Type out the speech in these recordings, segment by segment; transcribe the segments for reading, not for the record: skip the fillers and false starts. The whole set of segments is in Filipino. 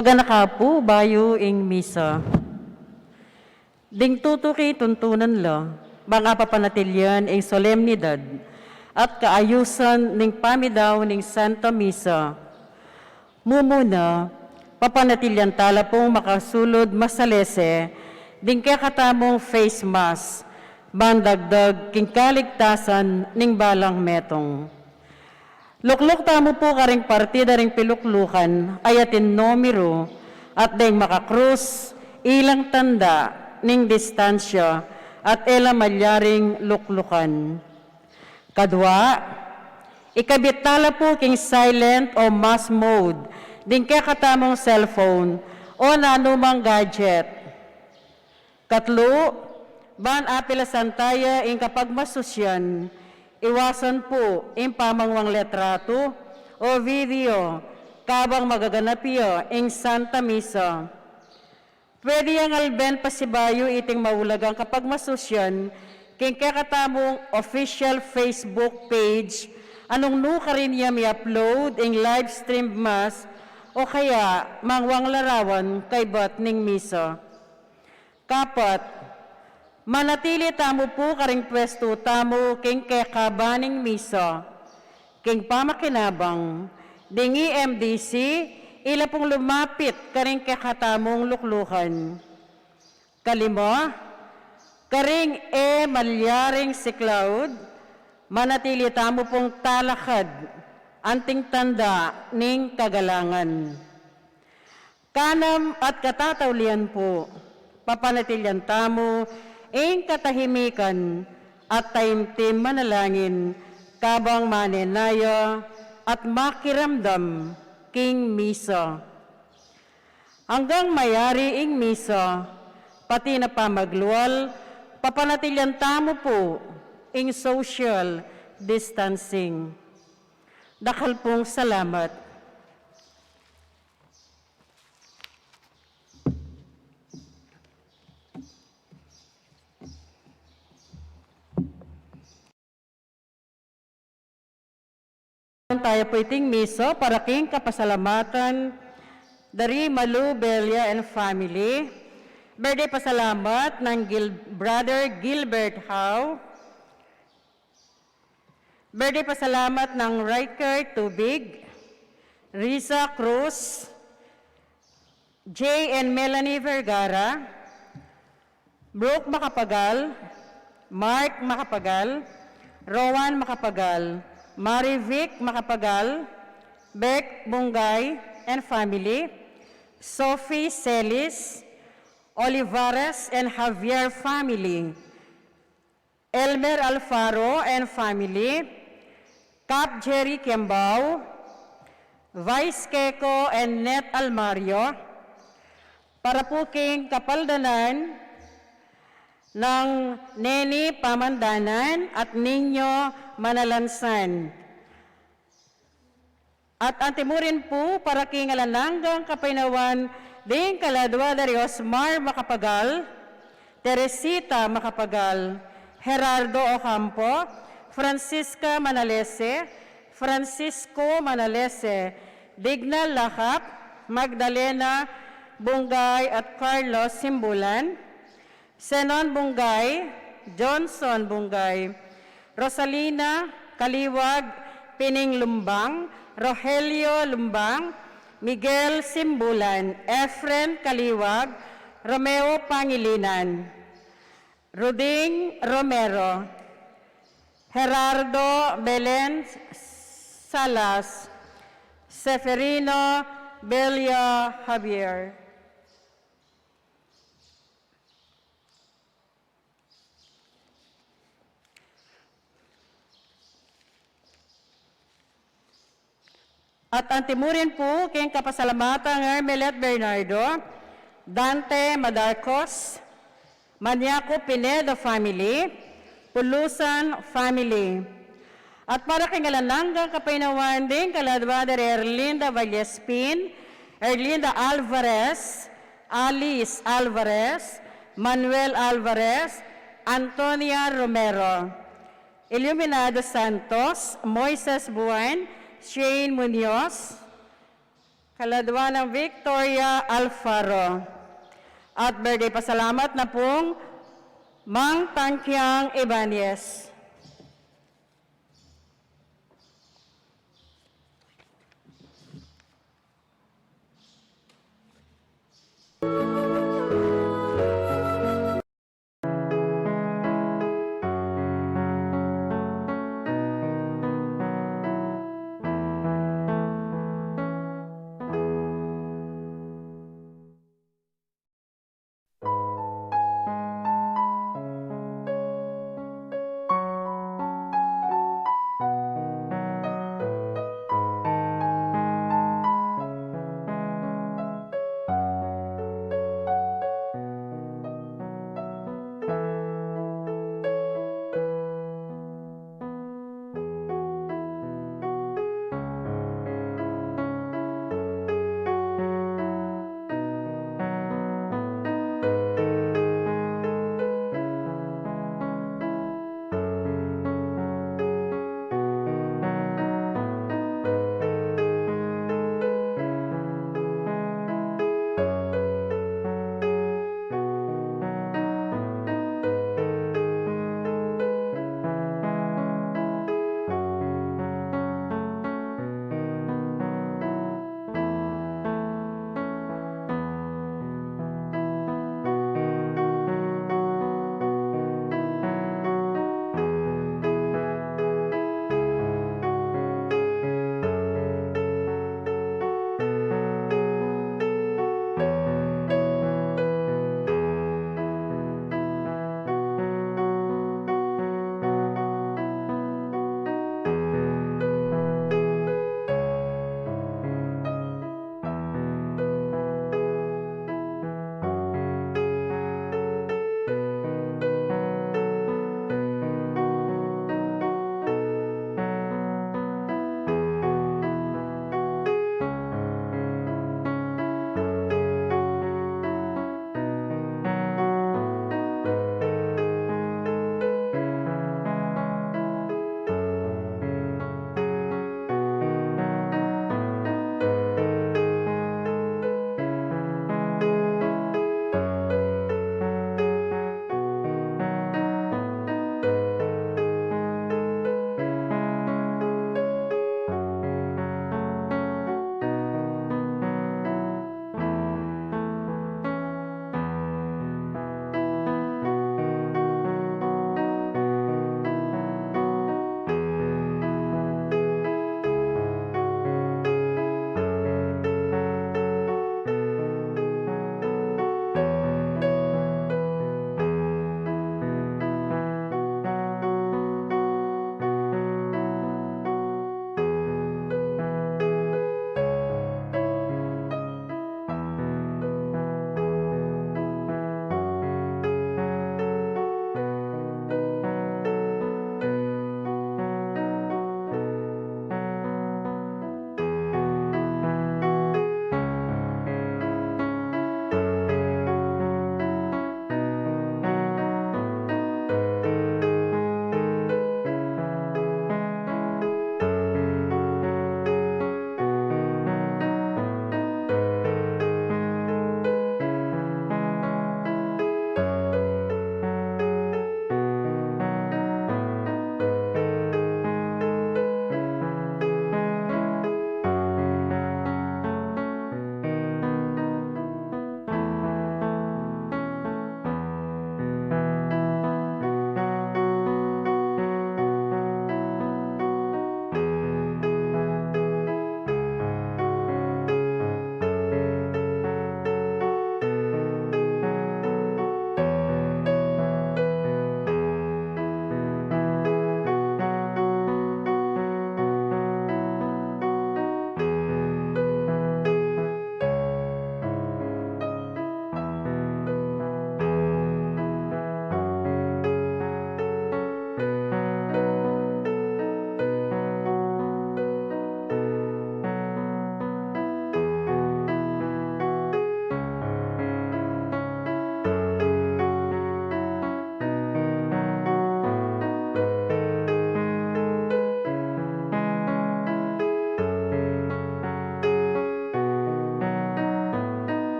Paganakapu bayo ing misa. Ding tutuki tuntunan la, mga papanatilyan ing solemnidad at kaayusan ning pamidaw ning Santa Misa. Mumuna, papanatilyan tala pong makasulod masalese, ding kakatamong face mask, bandagdag king kaligtasan ning balang metong. Lukluk tamo po karing partida ring piluklukan, ayatin numero, at ding makakrus, ilang tanda, ning distansya, at ela malyaring luklukan. Kadwa, ikabitala po king silent o mass mode, ding kakatamong cellphone, o nanumang gadget. Katlo, ban apila santaya ing kapag masusyan, iwasan po ing pamangwang letrato o video kabang magaganapyo ing Santa Misa. Pwede ang alben pasibayo iting maulagang kapag masusyan king kakatamong official Facebook page anong nuka rin niya mi-upload ing live stream mass o kaya mangwang larawan kay bat ning misa. Kapat, manatili tamo po karing pwesto tamo king kekabaning misa, king pamakinabang, dingi MDC, ila pong lumapit karing kekatamong luklukan. Kalima, karing malyaring si Cloud, manatili tamo pong talakad, anting tanda ning kagalangan. Kanam at katataulian po, papanatilyan tamo, ing katahimikan at taimtim manalangin kabang manenaya at makiramdam king misa. Hanggang mayari ing misa, pati na pamagluwal, papanatilyan tamo po ing social distancing. Dakal pong salamat. Tayo po iting miso para king kapasalamatan dari Malu, Belia and family. Birthday pasalamat ng Brother Gilbert Howe. Birthday pasalamat ng Riker Tubig, Risa Cruz, Jay and Melanie Vergara, Brooke Makapagal, Mark Makapagal, Rowan Makapagal, Marivic Makapagal, Beck Bungay and family, Sophie Celis, Olivares and Javier family, Elmer Alfaro and family, Cap Jerry Kembao, Vice Keko and Net Almario, para po king kapaldanan ng Neni Pamandanan at Ninyo Manalansan. At antimurin po para king alananggang kapainawan ding kaladwa dari Osmar Makapagal, Teresita Makapagal, Gerardo Ocampo, Francisca Manalese, Francisco Manalese, Digna Lakap, Magdalena Bungay at Carlos Simbulan, Senon Bungay, Johnson Bungay, Rosalina Kaliwag, Pining Lumbang, Rogelio Lumbang, Miguel Simbulan, Efren Kaliwag, Romeo Pangilinan, Ruding Romero, Gerardo Belen Salas, Seferino Belia Javier. At antimurin po king kapasalamatan ng Ermelet Bernardo, Dante Madarcos, Maniaco Pinedo family, Pulusan family. At para king alananggang kapainawan din kaladwa dari Erlinda Vallespin, Erlinda Alvarez, Alice Alvarez, Manuel Alvarez, Antonia Romero, Iluminado Santos, Moises Buwan, Shane Munoz, Kaladwanang Victoria Alfaro. At birthday pasalamat na pong Mang Tangkyang Ibanez.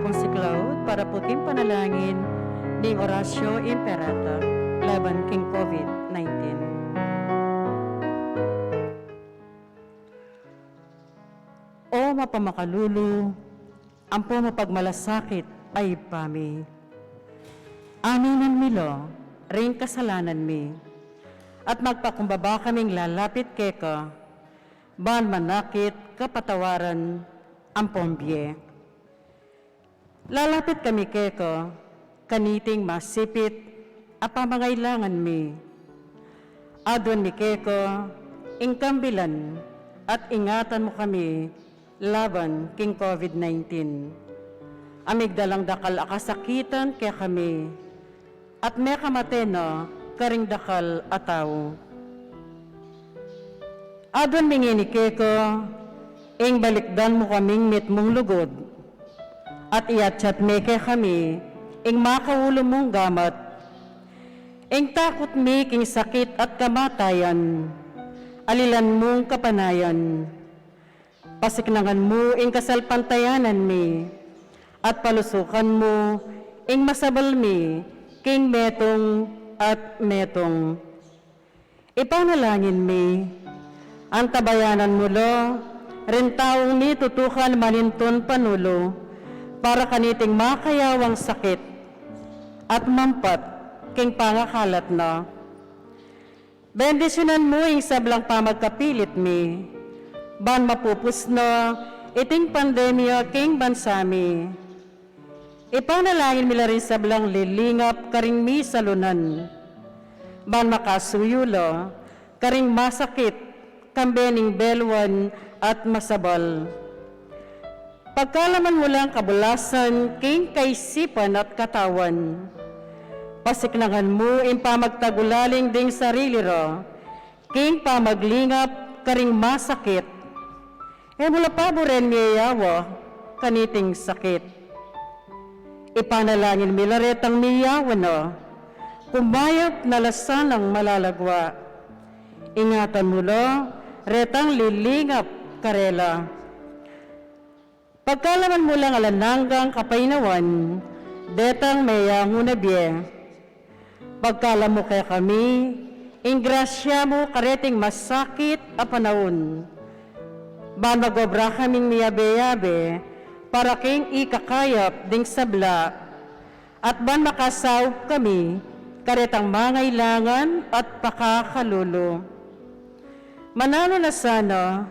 pong si Cloud para po king panalangin ni Horacio Imperator laban king COVID-19. O mapamakalulu, ampo mapagmalasakit ay pami. Aminan milo, ring kasalanan mi, at magpakumbaba kaming lalapit keka, ban manakit kapatawaran ampombye. Lalapit kami keka, kaniting masipit, apamangailangan mi. Adon mi keko, ingkambilan, at ingatan mo kami, laban king COVID-19. Amig dalang dakal akasakitan kaya kami, at may kamatena karing dakal ataw. Adon mingini keko, ing balikdan mo kaming mitmong lugod, at iatchat me kaya kami, ing makaulo mong gamat, ing takot mi king sakit at kamatayan, alilan mong kapanayan, pasiknangan mo ing kasalpantayanan mi, at palusukan mo ing masabal mi, king metong at metong. Ipanalangin mi, ang tabayanan mo lo, rin taong ni tutukan maninton panulo, para kaniting makayawang sakit, at mampat king pangakalat na. Bendisyonan mo ing sablang pamagkapilit mi, ban mapupus na iting pandemya king bansami. Ipanalangin mila rin sablang lilingap karing mi salunan, ban makasuyulo, karing masakit, kambening belwan at masabal. Pagkalaman mo lang kabulasan, king kaisipan at katawan, pasiknangan mo in pamagtagulaling ding sarili ro, king pamaglingap, karing masakit, mula paboren miyawa, kaniting sakit. Ipanalangin milaret ang miyawan no, kumayap na lasan ang malalagwa. Ingatan mo lo, retang lilingap karela. Pagkalaman mo lang alananggang kapainawan, detang mayang unabye. Pagkalam mo kaya kami, ingrasya mo kareting masakit a panahon. Ban magobra kaming miyabe-yabe, para king ikakayap ding sabla, at ban makasaw kami, karetang mangailangan at pakakalulo. Manano na sana,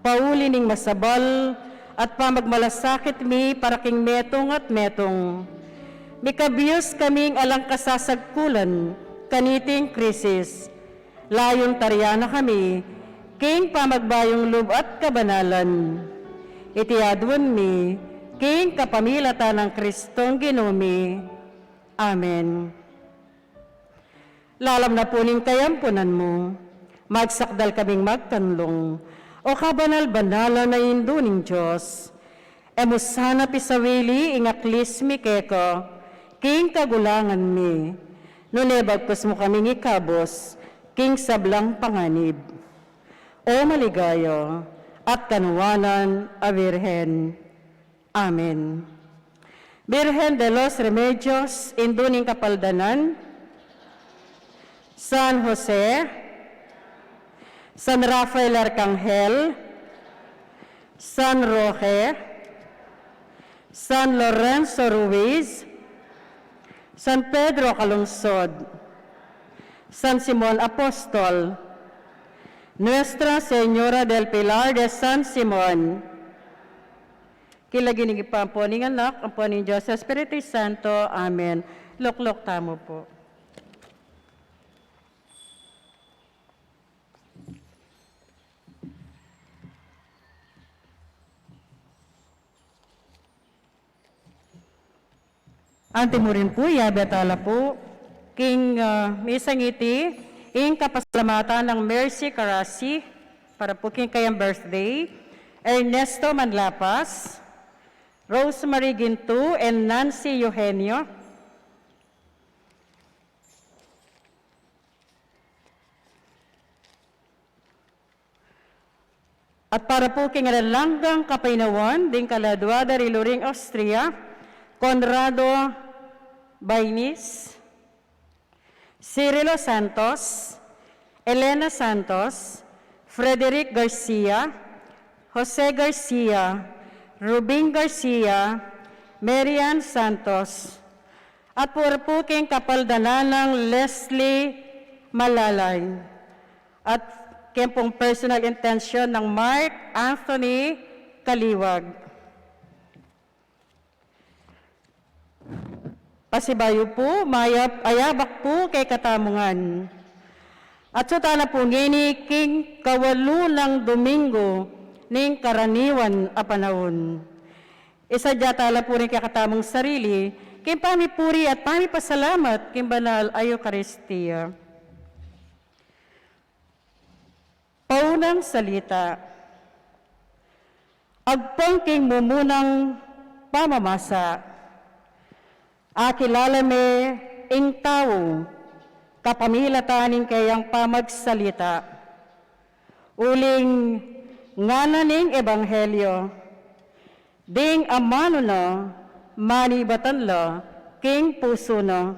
pauli ning masabal, at pamagmalasakit mi para king metong at metong. Mikabiyos kaming alang kasasagkulan, kaniting krisis. Layon taryana kami, king pamagbayong lub at kabanalan. Itiadwan mi, king kapamilata ng Kristong Ginumi. Amen. Lalam na po ning kayampunan mo, magsakdal kaming magkanlong, o kabanal-banala na induning Diyos. Emusana pisawili ingaklis mi keko, king kagulangan mi, nunebagpos mo kaming ikabos, king sablang panganib. O maligayo, at kanuwanan a Virgen. Amen. Virgen de los Remedios, induning kapaldanan, San Jose, San Rafael Arcangel, San Roque, San Lorenzo Ruiz, San Pedro Calungsod, San Simon Apostol, Nuestra Señora del Pilar de San Simon, kilagin pa po ning anak, ang po ning Diyos, Espiritu Santo. Amen. Loklok tamo po. Ante mo rin po, yabetala po, king misang iti, ing kapasalamatan ng Mercy Carasi, para po king kayang birthday, Ernesto Manlapas, Rosemary Gintu, and Nancy Eugenio. At para po king langgang kapainawan, ding kaladwa dari Luring, Austria, Conrado Bainis, Cirilo Santos, Elena Santos, Frederick Garcia, Jose Garcia, Rubin Garcia, Marian Santos, at purpuking kapaldananang Leslie Malalay, at kempong personal intention ng Mark Anthony Kaliwag. Pasibayo po, ayabak po kay katamungan. At sutana po ngini king kawalulang Domingo ning karaniwan a panahon. Isa tala po rin kakatamong sarili, king pamipuri at pamipasalamat king banal a Eucharistia. Paunang salita. Agpong king mumunang pamamasa. Akilala me ing tao, kapamilataning kayang pamagsalita. Uling ngananing ebanghelyo, ding amano na, manibatan la, king puso na.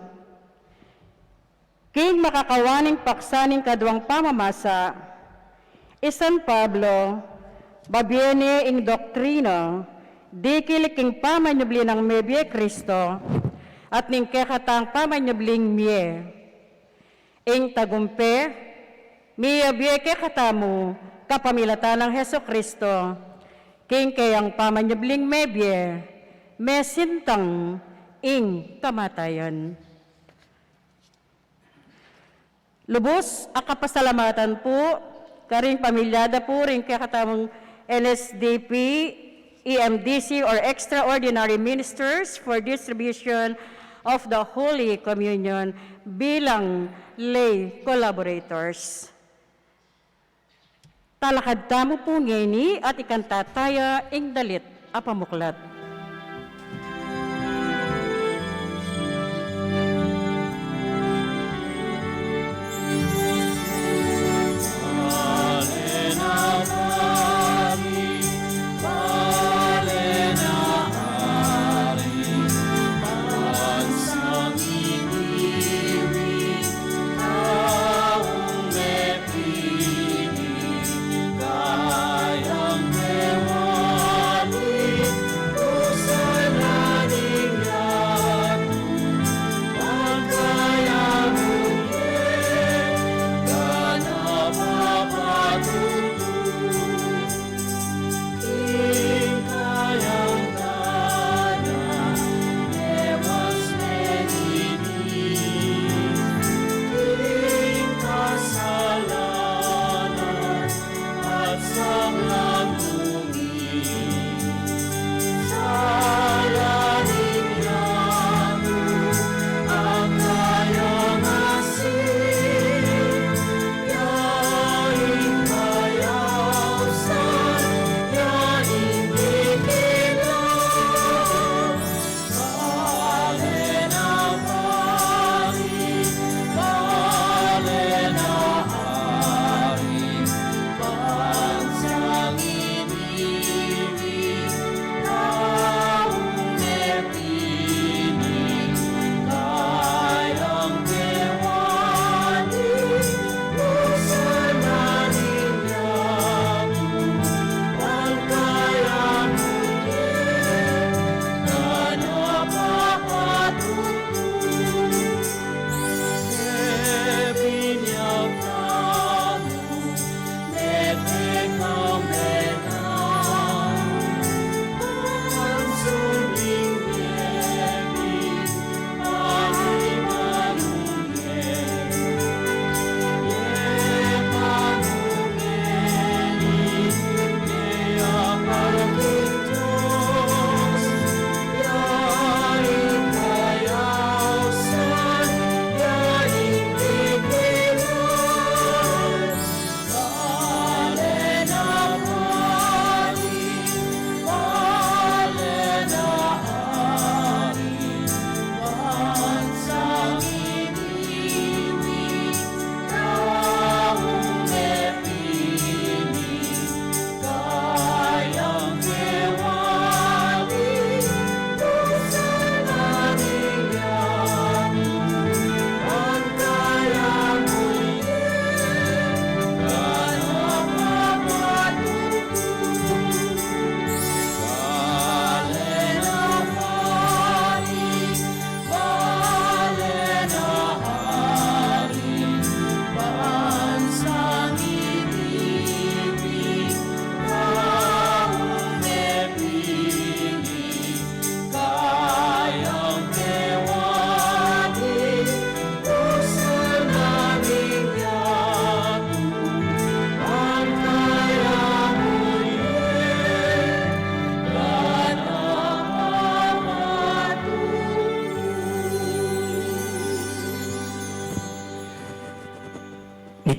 King makakawaning paksaning kadwang pamamasa, San Pablo, babiene ing doktrina, di kiliking pamanyabli ng mebye Kristo, at ning kekatang pamanyabling miye. Ing tagumpe, miya biye kekatamu, kapamilata ng Heso Kristo, king kayang pamanyabling mebye, mesintang ing kamatayan. Lubos, akapasalamatan po, karing pamilyada po rin kakatamang NSDP, EMDC or Extraordinary Ministers for Distribution of the Holy Communion bilang lay collaborators. Talakad tamo po ngayni at ikantataya ing dalit apamuklat. Kayang mewali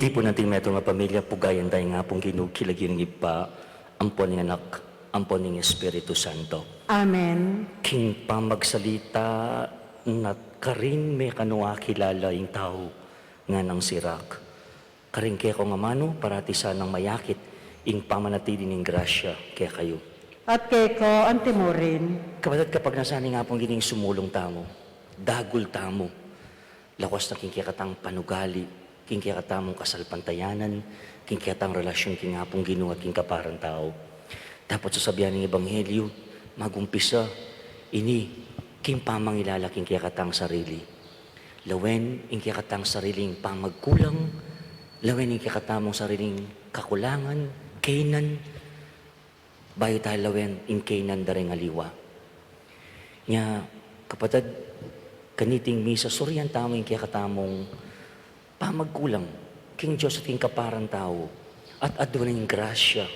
Iti po natin meto nga pamilya, pugayan tayo nga pong kinugkilagin ng ipa, ampon ng anak, ampon ng Espiritu Santo. Amen. King pamagsalita na karin may kanua kilala yung tao nga ng sirak. Karin kaya ko nga mano, parati sanang mayakit, ing pamanatili ng grasya kaya kayo. At kay ko, antimo rin. Kapatid, kapag nasani nga pong gining sumulong tamo, dagul tamo, lawas na kingkiyakatang panugali, kingkiyakatamong kasalpantayanan, kingkiyatang relasyon king nga pong ginuwa king kaparang tao. Dapat sasabihan ng Ebanghelyo, magumpisa, ini, king pamangilala kingkiyakatang sarili. Lawen, kingkiyakatang sariling pamagkulang, lawen, kingkiyakatamong sariling kakulangan, kainan, bayo tayo lawen, kainan daring aliwa. Nya, kapatid, kaniting misa, suryan tamo yung kiyakatamong pamagkulang, king Diyos at king kaparang tao, at adwa ng grasya,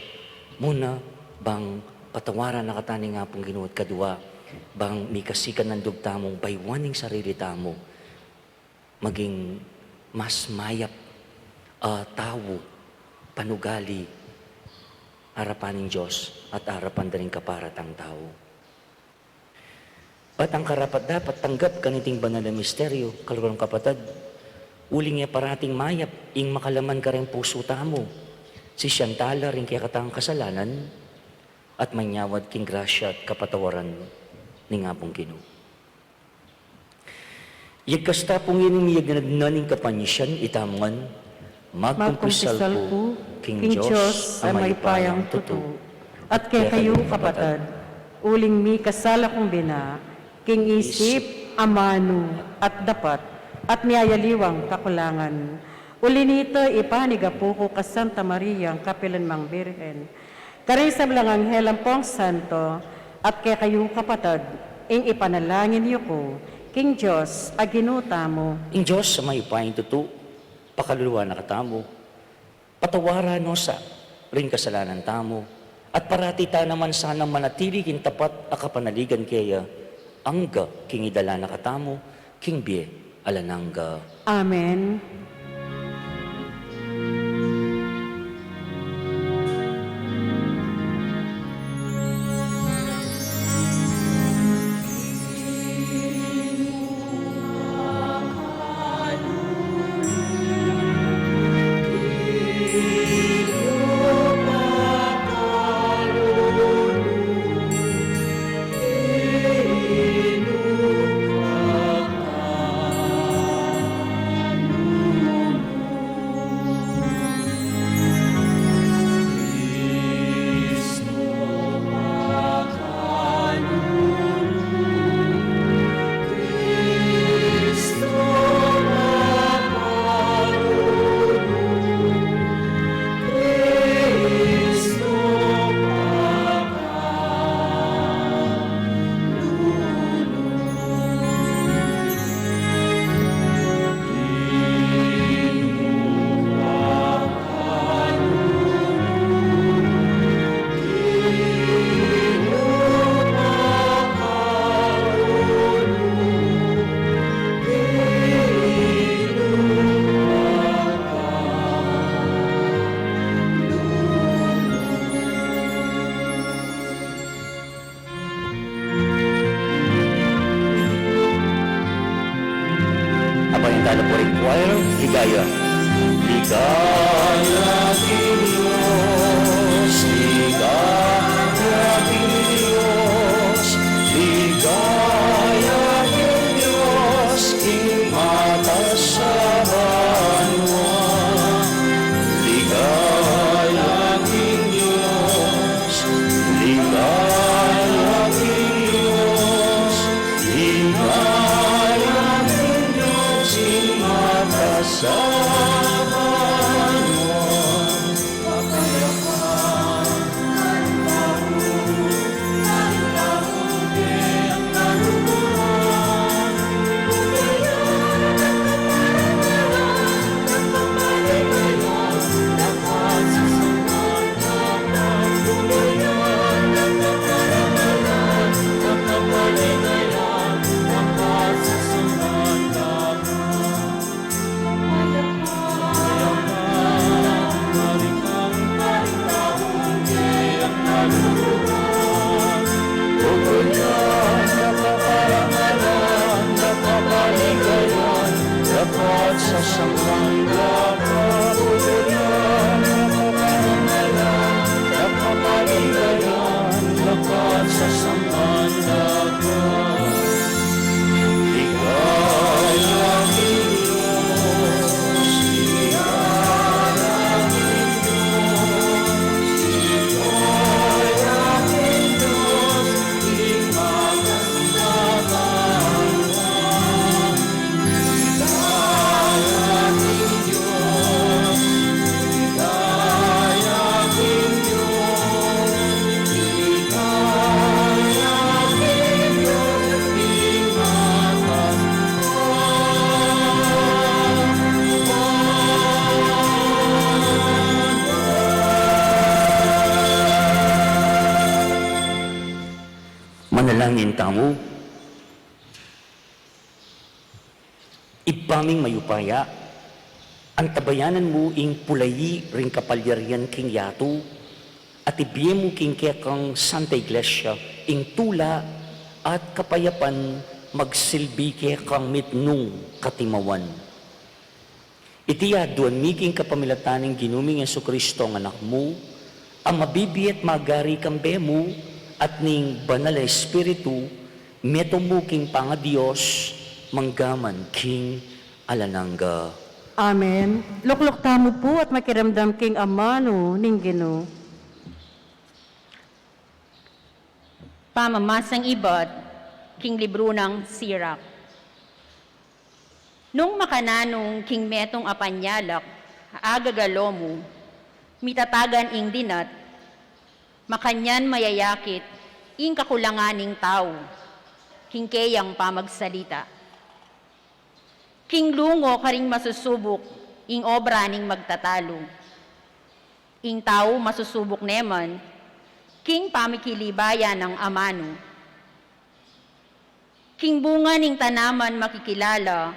muna bang patawaran na katani nga pong ginuot kadwa, bang may kasikan ng dugtamong baywaning sarili tamo, maging mas mayap tao, panugali, harapan ng Diyos at harapan daling kaparatang tao. At ang karapat dapat tanggap kaniting banal na misteryo, kalurang kapatid, uling niya parating mayap, ing makalaman ka rin puso tamo, si Shantala rin kaya katang kasalanan, at manyawad king grasya at kapatawaran ni nga pong Ginoo. Yagkasta pong inimiyag na naning kapanisyan, itamungan, magkumpisal po, King Diyos, ang may payang tutu. At kay kayo, kapatid, uling mi kasala kong bina, king isip, amano, at dapat, at niyayaliwang kakulangan. Uli nito, ipaniga po ko ka Santa Maria, ang kapilan mang Birhen. Karisam lang ang helang pong santo, at kay kayo, kapatid, ing ipanalangin niyo ko, King Diyos, aginuta mo. Ing Diyos, sa may payang tutu, pakaluluwa na katamo, patawara no sa rin kasalanan tamo, at parati ta naman sanang manatili kin tapat a kapanaligan kaya, angga king idala na katamo, king bie alanangga. Amen. Dala po rin choir, ligaya. Ligaya king Diyos, ligaya king Diyos, ligaya king Diyos, king mata sa banwa. Ligaya king Diyos, ligaya king Diyos, ligaya king Diyos, king mata sa banwa. Manalangin tamo. Ibaming mayupaya, ang tabayanan mo ing pulayi ring kapalyarian king yato, at ibigay mo king kang Santa Iglesia, ing tula at kapayapan magsilbi kang mitnung katimawan. Itiya duan miking kapamilataning ginuming Jesucristo ang anak mo, ang mabibiyat magari kang bemo, at ning banal na Espiritu, meto mo king pangadiyos, manggaman king alanangga. Amen. Luklok tamo po at makiramdam king amano ning Ginoo. Pamamasang ibat, king libro ng Sirach. Nung makananong king metong apanyalak, agagalomo, mitatagan ing dinat, makanyan mayayakit, ing kakulanganing tao, king keyang pamagsalita. King lungo karing masusubok, ing obra ning magtatalo. Ing tao masusubok neman, king pamikilibayan ng amano. King bunga ning tanaman makikilala,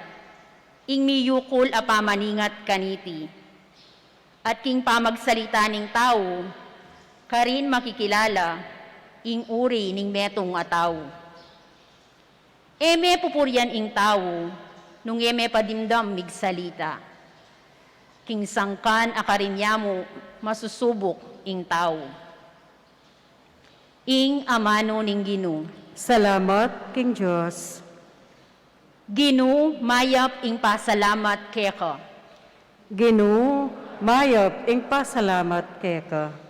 ing miyukol a pamaningat kaniti. At king pamagsalita ning tao, karin makikilala, ing uri ning metong ataw. Eme pupuryan ing tao, nung eme padimdam migsalita. King sangkan akarinyamo, masusubok ing tao. Ing amano ning Ginoo. Salamat, King Diyos. Ginoo, mayap ing pasalamat keka. Ginoo, mayap ing pasalamat keka.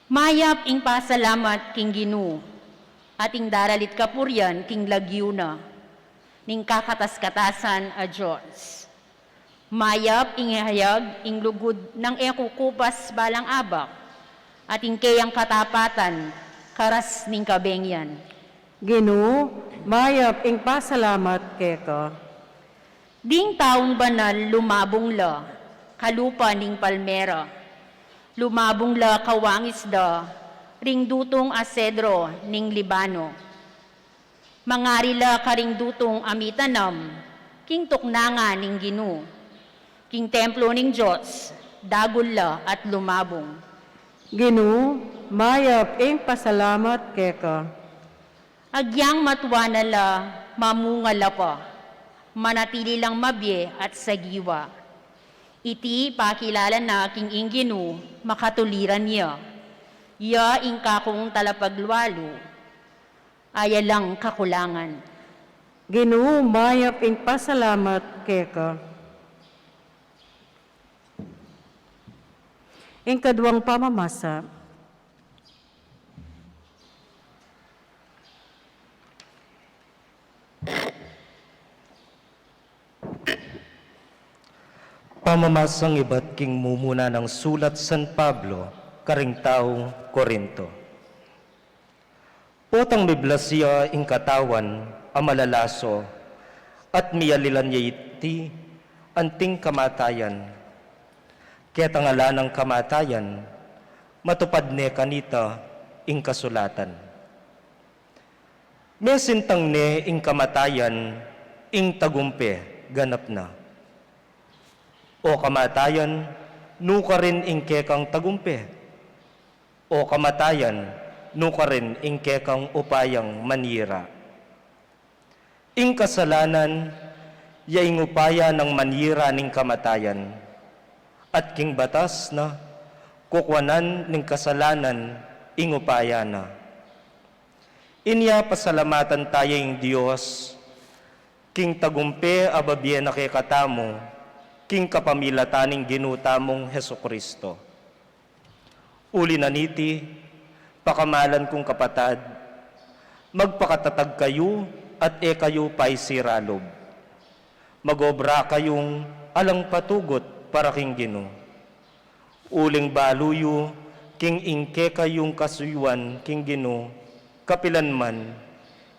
Mayap ing pasalamat king Ginoo. At ing daralit kapuryan king lagyo na. Ning kakatas-katasan a Diyos. Mayap ing ihayag ing lugod ng ekukupas balang abak. At ing kayang katapatan, karas ning kabengyan. Ginoo, mayap ing pasalamat keka. Ding taong banal lumabong la, kalupa ning palmera. Lumabong la kawangis da, ring dutong asedro ning Libano. Mangarila karing dutong amitanam, king tuknanga ning Ginoo. King templo ning Diyos, dagol la at lumabong. Ginoo, mayap ing pasalamat keka. Agyang matwana la, mamungala pa, manatili lang mabye at sagiwa. Iti pakilala na king Ginoo, makatuliran niya. Ya ing kakong talapaglualo, aya lang kakulangan. Ginoo, mayap ing pasalamat keka. Ing kadwang pamamasa, Pamamasang iba't king mumuna ng sulat San Pablo, karing taong Korinto. Potang biblasya ing katawan, amalalaso, at miyalilan niya iti, anting kamatayan. Kaya tangala ng kamatayan, matupad ne kanita ing kasulatan. Mesintang ne ing kamatayan, ing tagumpe, ganap na. O kamatayan, nuka rin ing kekang tagumpe. O kamatayan, nuka rin ing kekang upayang manira. Ing kasalanan, yaing upaya ng manira ning kamatayan. At king batas na, kukwanan ning kasalanan, ing upaya na. Inya pasalamatan tayong Diyos, king tagumpe ababye na kay katamo, king kapamilataning ginutamong Hesukristo. Uli na niti, pakamalan kong kapatad, magpakatatag kayo at kayo pa'y siralob. Magobra kayong alang patugot para king Ginoo. Uling baluyo, king ingke kayong kasuyuan king Ginoo, kapilan man,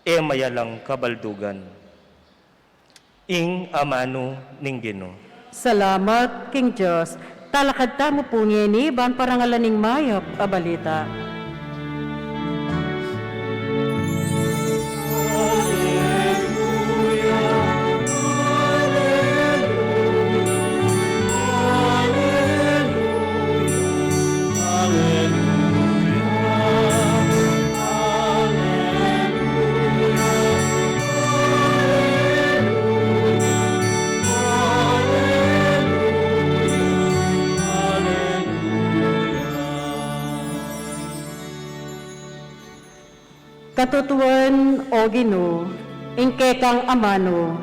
mayalang kabaldugan. Ing amano ning Ginoo. salamat, King Diyos. Talakad tamo po ngeni, ban parangalaning mayap, abalita. Katutuan o Ginoo, ingkekang amano,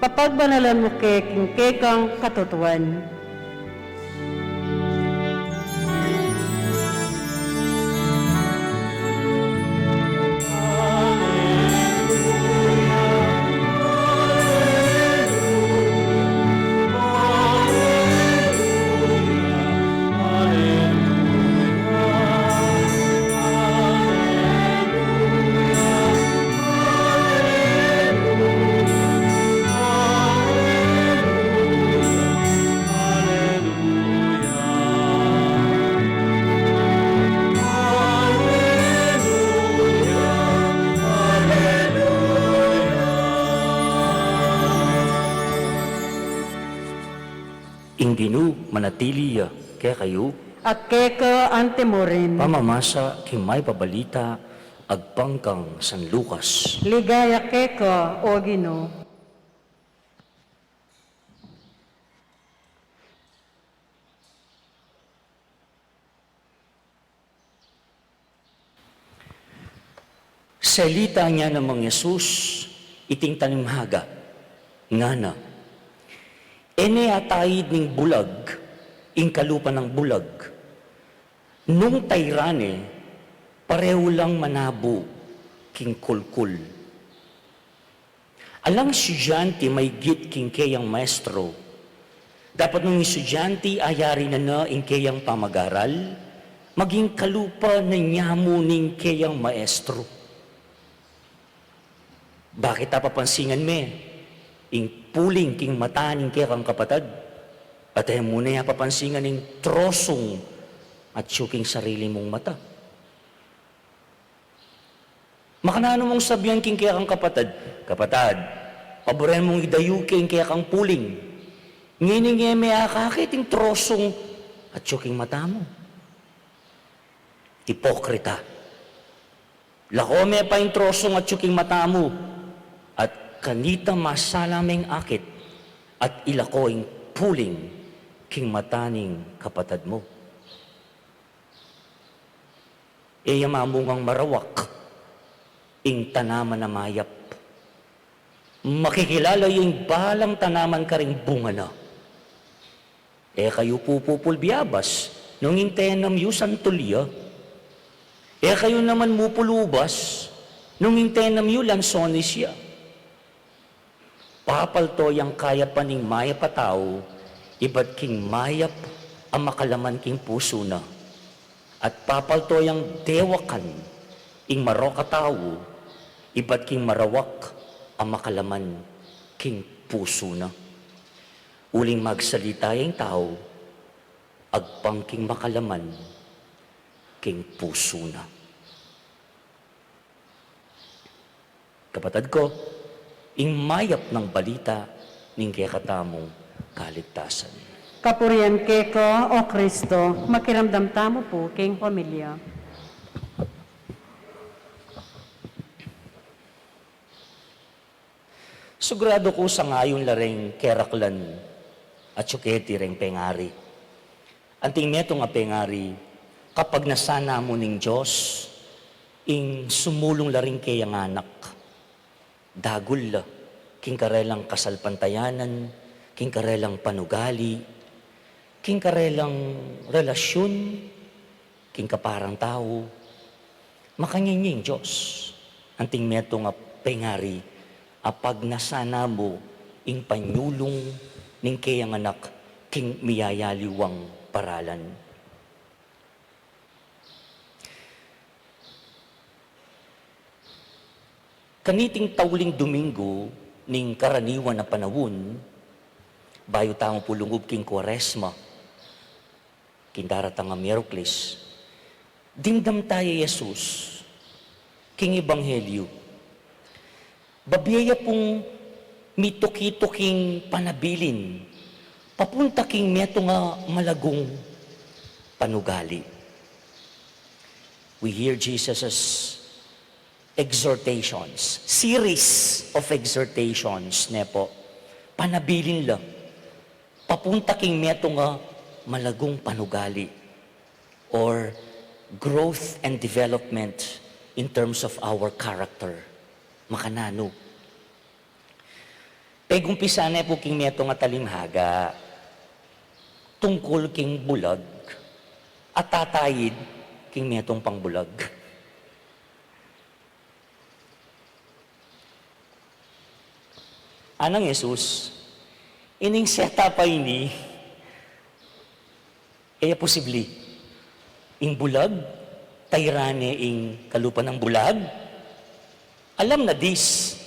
papagbanalan mo ingkekang katutuan. Inginu manatili kaya kayo, At keka antemorin, pamamasa kimay pabalita, agpangkang San Lucas. ligaya keka o Ginoo. Salita niya ng mga Yesus, iting tanimhaga, nga na, ene atayid ning bulag, ing kalupa ng bulag, nung tayrane, pareho lang manabo, king kulkul. Alang estudyante may git king kayang maestro, dapat nung estudyante ayari na ing kayang pamagaral, maging kalupa na nyamo ning kayang maestro. Bakit tapapansingan me? Ing puling king mata ning kayang kapatad, at ayaw muna yung papansingan ning trosong at syuking sarili mong mata. Makanano mong sabihan king kayang kapatad, kapatad, paboren mong idayu king kayang puling, ngining may akakit ing trosong at syuking mata mo. Hipokrita. Lakome pa yung trosong at syuking mata mo, at kanita masalaming akit, at ilakoing puling king mataning kapatad mo. Eya mamungang marawak, ing tanaman na mayap. Makikilala yung balang tanaman ka ring bunga na. Kayo pupupul biyabas, nung intenam yu santulya. Kayo naman mupulubas, nung intenam yu lansonis ya. Papalto yang kaya paning mayap patao, iba't king mayap ang makalaman king puso na. At papalto yang dewakan, ing maroka tao, iba't king marawak ang makalaman king puso na. Uling magsalita yung tao, agpang king makalaman king puso na. Kapatid ko, ing mayap ng balita ning kaya katamong kaligtasan. Kapurian keka o Kristo, makiramdam tamo po king pamilya. Sugurado ko sa ngayon laring keraklan at suketi ring pengari. Anting meto nga pengari, kapag nasana mo ning Diyos, ing sumulong laring kayang anak, dagul la, king karelang kasalpantayanan, king karelang panugali, king karelang relasyon, king kaparang tao, makanyanying Diyos. Anting meto nga pengari, apag nasana mo, ing panyulong, ning kayang anak, king miyayaliwang paralan. Kaniting tawling Domingo, ning karaniwan na panahon, bayo taong pulungob king Kwaresma, king daratang nga Miyerkules, dimdam tayo Jesus, king Ebanghelyo. Babiyaya pong mituki-tuking panabilin, papunta king meto nga malagong panugali. We hear Jesus' exhortations, series of exhortations, nepo, panabilin lang, papunta king meto nga malagong panugali, or growth and development in terms of our character. Makanano. Pegumpisa na po king meto nga talimhaga, tungkol king bulag, at tatayid king metong pangbulag. Anang Jesus, ining seta pa ini, kaya posible, ing bulag, tayrane ing kalupan ng bulag, alam na this,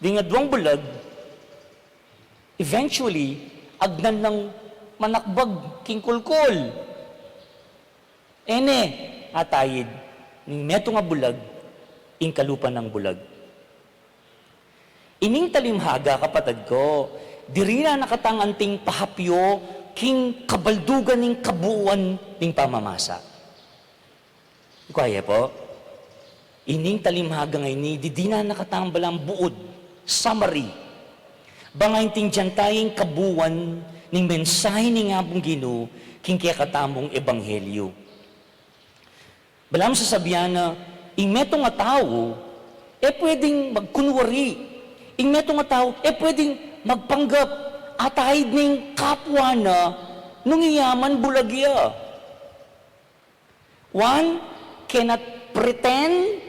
di nga duwang bulag, eventually, agnan ng manakbag king kulkul. Ene, atayid, ning meto nga bulag, ing kalupan ng bulag. Ining talimhaga, kapatid ko, diri na nakatanganting pahapyo, king kabaldugan ning kabuuan ning pamamasa. Kaya po, ining talimhaga ngayon, di na nakatambalang buod, summary, bangay ting dyan tayong kabuuan ning mensahe ni nga pong Ginoo, king kaya katamong ebanghelyo. Balam sasabihan na, ing meto nga tao, pwedeng magkunwari, ing meto nga tao, pwedeng magpanggap at ahid ning kapwa na nung iyaman bulagya. One cannot pretend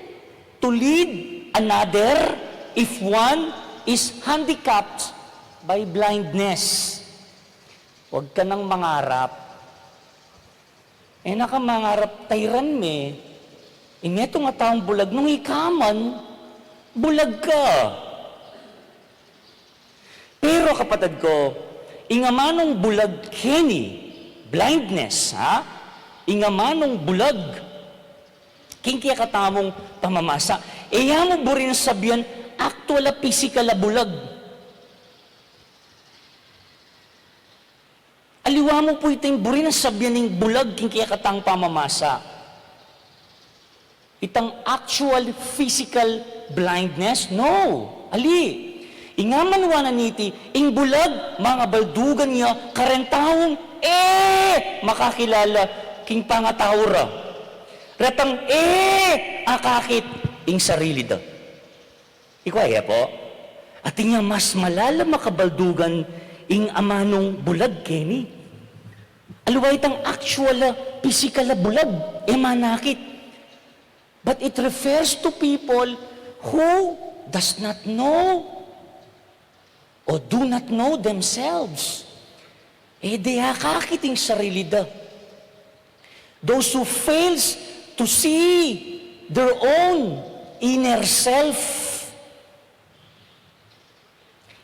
to lead another if one is handicapped by blindness. Huwag ka nang mangarap. Naka mangarap tayran me, ing meto nga taong bulag, nung ikaman, bulag ka. Pero kapatid ko, ingamanong bulag kini, blindness, ha? Ingamanong bulag, king kaya katamong pamamasa. Iya mo burin sabihan, actual physical bulag. Aliwa mo po itong burin sabihan ng bulag, king kaya katang pamamasa. Itang actual physical blindness? No. Ali. Ingaman wanan niti, ing bulag, mga baldugan niya, karentahong, makakilala, king pangatawra. Ratang, akakit, ing sarili da. Ikwaya po, at nga mas malala makabaldugan, ing amanong bulag, Kenny. Aluwa itang actual, physical bulag, manakit. But it refers to people who does not know o do not know themselves. Di akakiting sarili da. Those who fails to see their own inner self.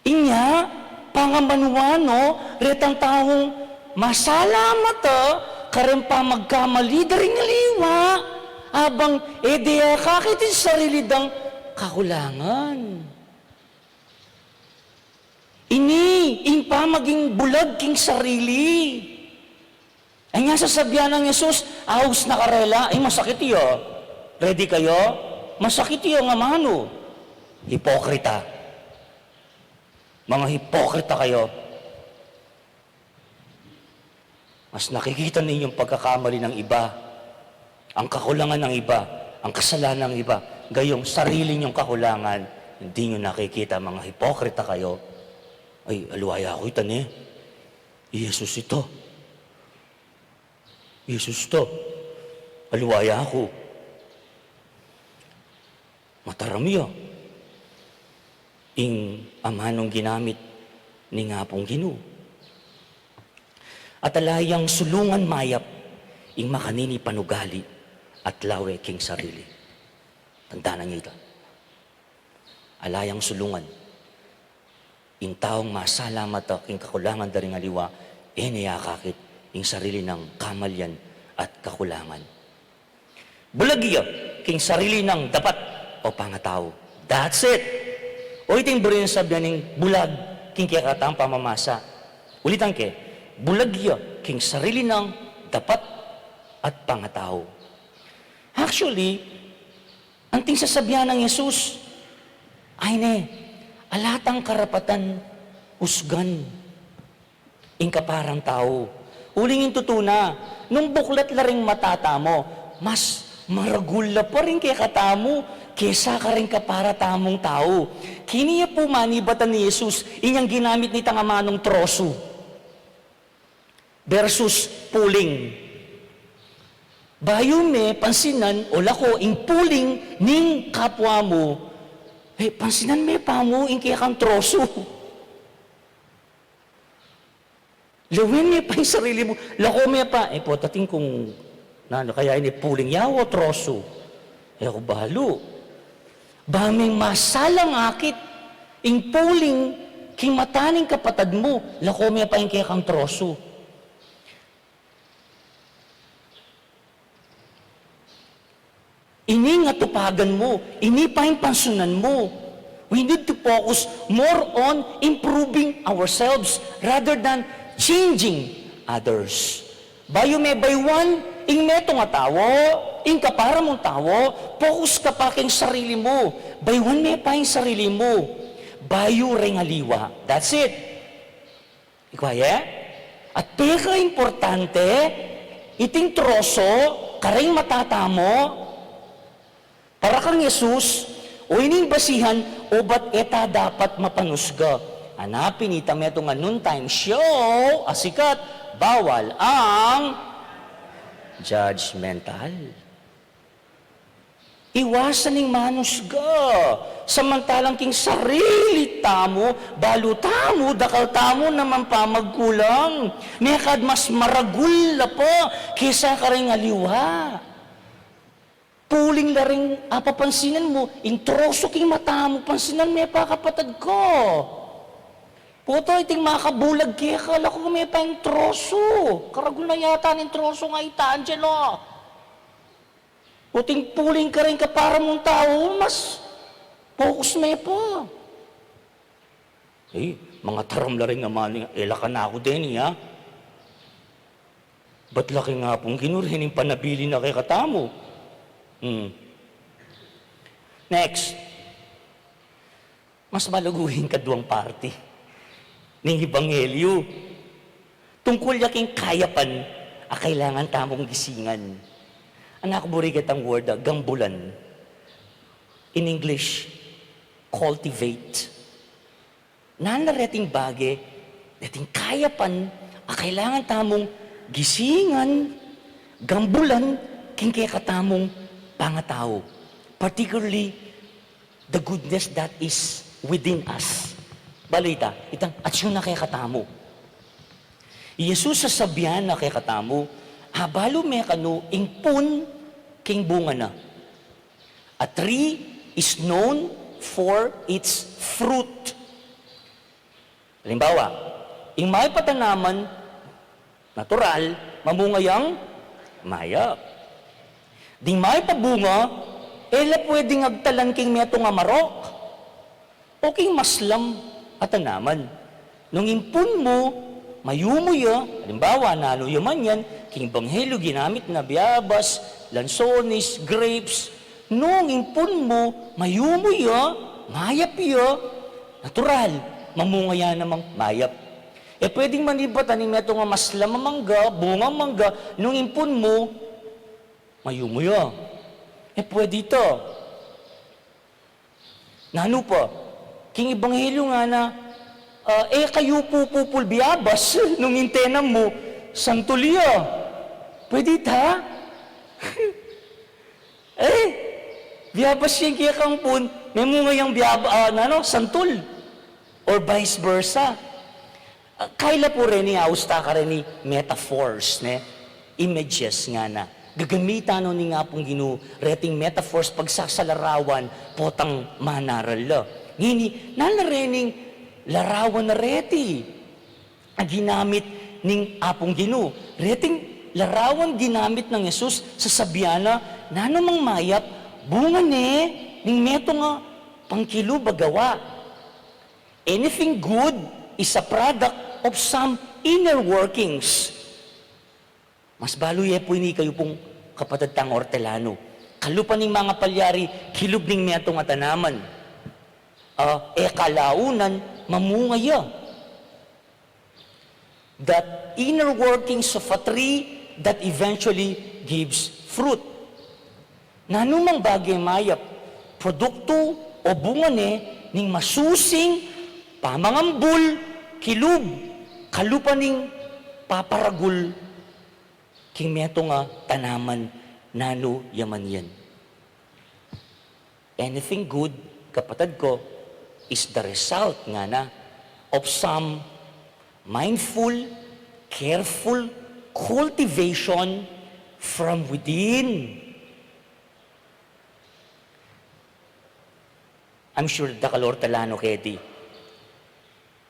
Inya, pangamanwano, retang taong masalamat karen pa magkamali daring liwa. Abang, di akakiting sarili dang kakulangan. Ing pa maging bulag king sarili. Ay nga sasabihan ng Jesus, ahos na karela, masakit iyo. Ready kayo? Masakit iyo nga mano. Hipokrita. Mga hipokrita kayo. Mas nakikita ninyong pagkakamali ng iba, ang kakulangan ng iba, ang kasalanan ng iba, gayong sarili niyong kakulangan, hindi niyo nakikita, mga hipokrita kayo. Ay, aluwaya ako itan Jesus ito. Jesus to. Aluwaya ako. Mataramiyo. Ing amanong ginamit ni nga pong Ginoo. At alayang sulungan mayap, ing makanini panugali, at lawe king sarili. Tandaan niyo ito. Alayang sulungan. Ing taong masalamat king kakulangan daring aliwa, niyakakit ing sarili ng kamalyan at kakulangan. Bulagya king sarili ng dapat o pangatao. That's it. O iting burin sabihan ng bulag king kiyakatang pamamasa. Ulitan ke, bulagya king sarili ng dapat at pangatao. Actually, ang ting sasabihan ng Jesus, ay alatang karapatan, usgan, ing kaparang tao. Uling yung tutuna, nung buklat laring matata mo, mas maragula pa rin kay katamo, kesa ka rin ka para tamong tao. Kiniya po manibatan ni Jesus, inyang ginamit ni tangamanong troso versus puling. Bayo me, pansinan, o lako, ing puling ning kapwa mo, pansinan me pa mo, ing kaya kang troso. Lawin me pa yung sarili mo, lako me pa, po, tating kung, kaya ini puling yawo, troso. Ako bahalo. Baming masalang akit, ing puling, king mataning kapatad mo, lako me pa yung kaya kang troso. Ini nga tupagan mo, ini pa yung pansunan mo. We need to focus more on improving ourselves rather than changing others. Bayo me by one, ing meto nga tawo, ing kapara mong tawo, focus ka pa king sarili mo. By one me pa yung sarili mo. Bayo ring aliwa. That's it. Ikwaye? At peka importante, iting troso, karing matatamo, para kang Jesus, o ining basihan, o ba't eta dapat mapanusga? Hanapin ita meto nga noon time show, asikat, bawal ang judgmental. Iwasan ning manusga. Samantalang king sarili tamo, balo tamo, dakal tamo naman pa magkulang. Nekad mas maragul na po, kisa ka rin aliwa. Puling na rin, papansinan mo, introso king mata mo, pansinan may pa kapatid ko. Puto, iting makabulag kaya kala ko may pa yung troso. Karagul na yata ng troso nga ita, Angelo. Puting puling ka rin ka para mong tao, mas focus may pa. Mga taram na rin nga maling, ka na ako din, ha? Ba't laki nga pong ginurin yung panabili na kay katamo? Next, mas malaguhin kaduang party ng Ebanghelyo. Tungkol yaking kayapan, kailangan tamong gisingan. Anak burigat ang word, gambulan. In English, cultivate. Nanareting bagay, dating kayapan, kailangan tamong gisingan, gambulan, king kaya katamong pangatao, particularly the goodness that is within us. Balita, itang atsyon na kay katamo. Jesus sasabihan na kay katamo, habalo me kano ingpun king bunga na. A tree is known for its fruit. Halimbawa, ing may patanaman, natural, mamungayang maya. Di may pabunga, pwedeng agtalan king meto nga marok. O king maslam at anaman. Nung impun mo, mayumuya, halimbawa, naluyaman yan, king banghelo ginamit na biyabas, lansones, grapes. Nung impun mo, mayumuya, mayap ya, natural, mamungaya namang mayap. Pwedeng manibatan ni meto nga maslam mangga, bunga mangga, nung impun mo, mayumuya. Pwede ito. Nano pa? King Ebanghelyo nga na, kayo pupupul biyabas, nung intenam mo, santulya. Pwede ita? Biyabas yung kaya kang pun, may mga yung santul. Or vice versa. Kaila po rin ni austa ka rin ni metaphors, images nga na. Gagamitan ni nga pong reting metaphors pagsasalarawan potang manaral la. Ngini, nalarening larawan na reti. Ang ginamit ning apong ginu. Reting larawan ginamit ng Jesus sa sabiana, nanamang mayap, bunga ning meto nga pangkilo bagawa. Anything good is a product of some inner workings. Mas baluye po ini kayo pong kapatid tang Hortelano. Kalupan ng mga palyari, kilub ning metong atanaman. Kalaunan, mamungaya. That inner workings of a tree that eventually gives fruit. nanumang bagay mayap, produkto o bunga ning masusing, pamangambul, kilub, kalupaning paparagul, king meto nga tanaman, nano yaman yan. Anything good, kapatid ko, is the result nga na of some mindful, careful cultivation from within. I'm sure the kalor talano kedi.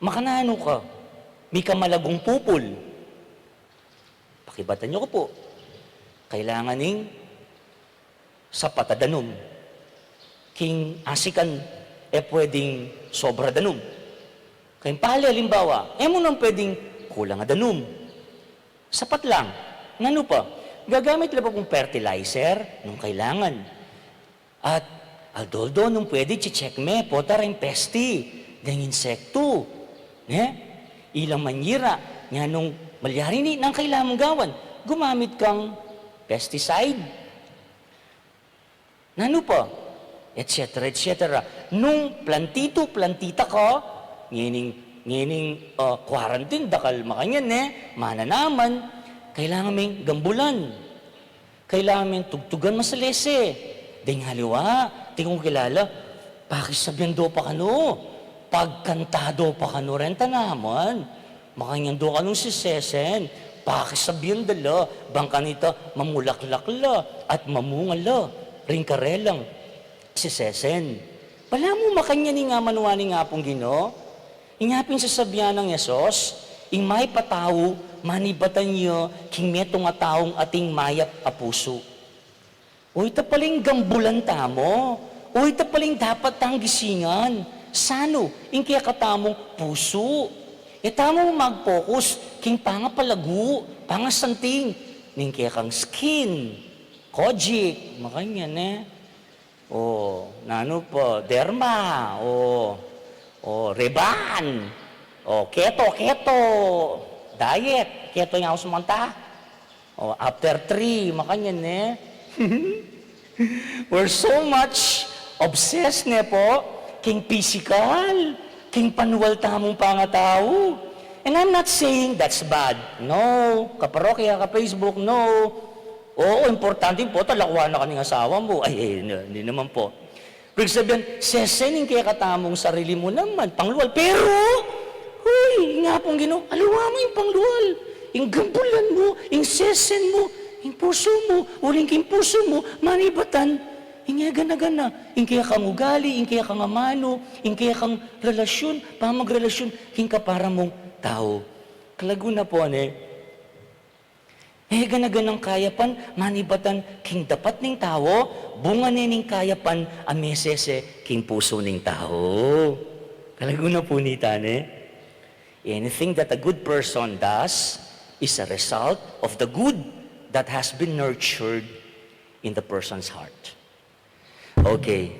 Makanano ka, may kamalagong pupul. Pakibatan niyo ko po. Kailangan ning sapatadanum. King asikan pwedeng sobra danum. Kaya pali, halimbawa, mo nang pwedeng kulang danum. Sapat lang. Ngano pa? Gagamit lang po pong fertilizer nung kailangan. At aldoldo nung pwede check me, potar yung pesti, ng insekto. Ilang manyira, nga nung malyari ni, nang kailangan gawan, gumamit kang pesticide. Ngano pa? Etc. Nung plantita ka, ngining quarantine, dakal makanyan mananaman, kailangan may gambulan. Kailangan may tugtugan masalese. Ding haliwa, di kong kilala, pakisabihan do pa kano, pagkantado pa kano rin tanaman, makanyan do kanong sisesen, pakisabihan dala, bangka nita mamulaklak la, at mamungala, ring karelang, sisesen. Pala mo makanya ni nga manuani nga pong Ginoo, ingapin sasabihan ng Yesos, ing may pataw, manibatan niyo, king meto nga taong ating mayap a puso. Uy, ta paling gambulan tamo. Uy, ta paling dapat tang gisingan. Sano, ing kaya katamong puso. Tamo mag-focus, king pangapalagu, pangasanting, ning kaya kang skin, kojik, makanya nano po, derma, reban, keto, diet, keto yung ako sumanta. After 3, makanya We're so much obsessed po, king physical, king panuwal tamong pangatao. And I'm not saying that's bad. No, kaparokya, ka-Facebook, no. Oo, importante po, talakwa na kaming asawa mo. Hindi naman po. Pero sabihin, sesening kaya katamong sarili mo naman, pangluwal. Pero, nga pong Ginoo, alawa mo yung pangluwal. Yung gambulan mo, yung sesen mo, yung puso mo, uling king puso mo, manibatan, yung gana-gana, yung kaya kang ugali, yung kaya kang amano, yung kaya kang relasyon, pamagrelasyon, yung kapara mong tao. Kalago na po, gana-ganang kayapan, manibatan, king dapat ning tao, bunga ning kayapan, amesese, king puso ning tao. Kalago na po nita, Anything that a good person does is a result of the good that has been nurtured in the person's heart. Okay,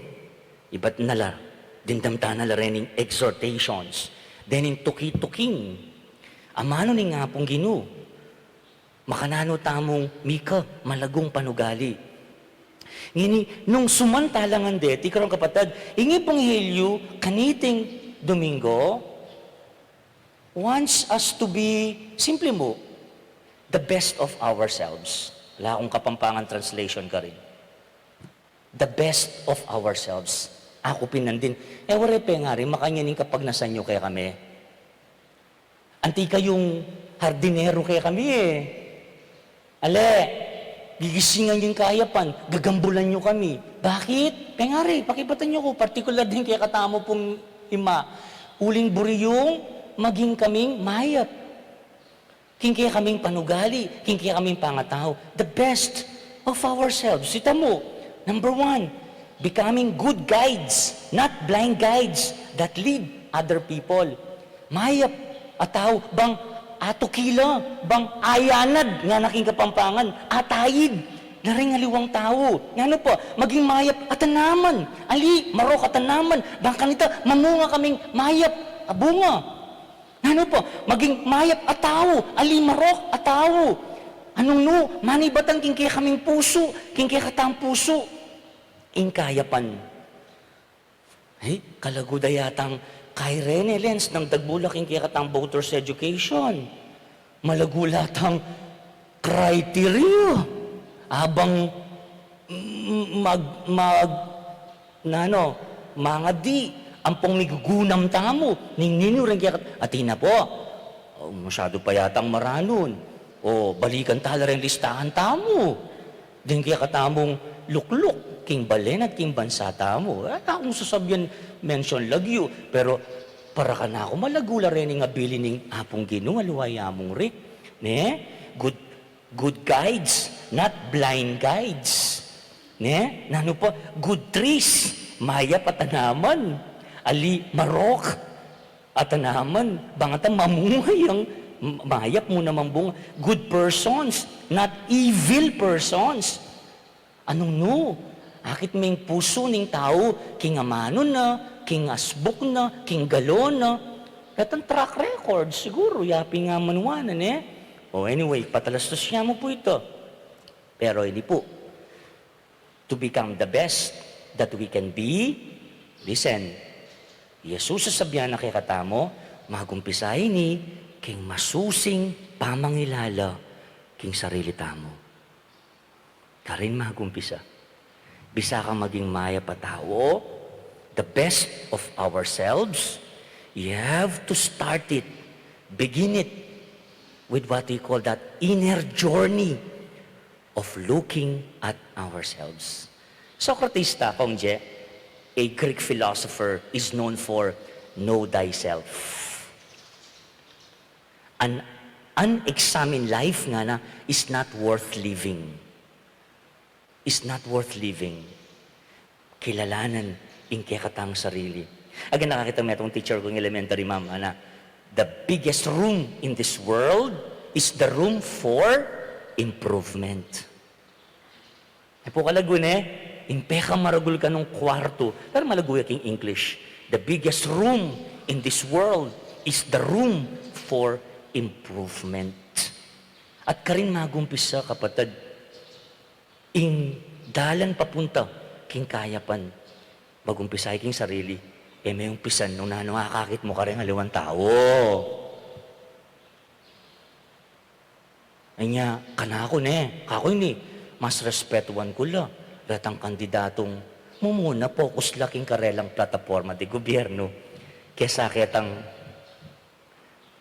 iba't nala, dindamta nala rin exhortations, then in tuki-tuking, amano ni nga pong Ginoo, makanano tamong mika, malagong panugali. Ngini, nung sumantalangan ti karong kapatid, ingi pong hilyo, kaniting Domingo, wants us to be, simple mo, the best of ourselves. Wala akong kapampangan translation ka rin. The best of ourselves. Ako pinandin. Warepe nga rin, makanyanin kapag nasanyo kaya kami. Anti kayong hardinero kaya kami gigisingan yung kayapan, gagambulan nyo kami. Bakit? Kaya nga rin, pakibatan nyo ko, particular din kaya katamo pong ima. Uling buriyong, maging kaming mayap. King kaya kaming panugali, king kaya kaming pangatao. The best of ourselves. Sita mo, number 1, becoming good guides, not blind guides that lead other people. Mayap, ataw, bang atukila, bang ayanad, nga naking kapampangan, atayid, naring aliwang tao. Nga po, maging mayap atanaman, ali, marok atanaman, bang kanita, mamunga kaming mayap, abunga. Ano po, maging mayap at tao, alimarok at tao. Anong manibatan king kaya kaming puso, king kaya katang puso. ing kayapan. Kalaguda yatang kay Rene Lenz ng dagbulak ing kayakatang voters education. Malagulatang criteria. Abang mga di, ampong migugunam tamo, ningninyo rin kaya, atina po, masyado pa yatang maranon, o balikan tala rin listahan tamo, din kaya katamong lukluk, king balen at king bansa tamo, akong sasabihan, mention lagyo, pero para ka na ako malagula rin nga bili ning apong Ginoo, aluwayamong rin, ne? Good guides, not blind guides. Ne? Nano pa, good trees, maya patanaman, ali marok, atanaman, bangatan mamuhay ang mayap mo namang bunga. Good persons, not evil persons. Anong no? Akit may puso ning tao, king amanon na, king asbok na, king galon na. Katang track record, siguro, yapi nga manuwanan eh. Anyway, patalastos niya mo po ito. Pero hindi po. To become the best that we can be, listen, Jesus sasabihan na kay katamo, magumpisay ni, king masusing pamangilala, king sarili tamo. Karin magumpisa. Bisa ka maging maya patao, the best of ourselves, you have to start it, begin it, with what we call that inner journey of looking at ourselves. Socrates Kongje, a Greek philosopher, is known for know thyself. An unexamined life nga na is not worth living. Is not worth living. Kilalanan in kekatang sarili. Again, nakakita mo itong teacher kong elementary, ma'am, the biggest room in this world is the room for improvement. Po kalagun impeka maragul ka nung kwarto. Pero malaguyak yung English. The biggest room in this world is the room for improvement. At karin magumpisa, kapatid, ing dalan papunta, king kayapan, magumpisay king sarili, may umpisan nung nakakakit mo ka rin aliwan tao. Ay niya, kanako kako ni, mas respetuan ko la, ratang kandidatong, mumuna focus laking karelang plataforma di gobyerno, kesa kitang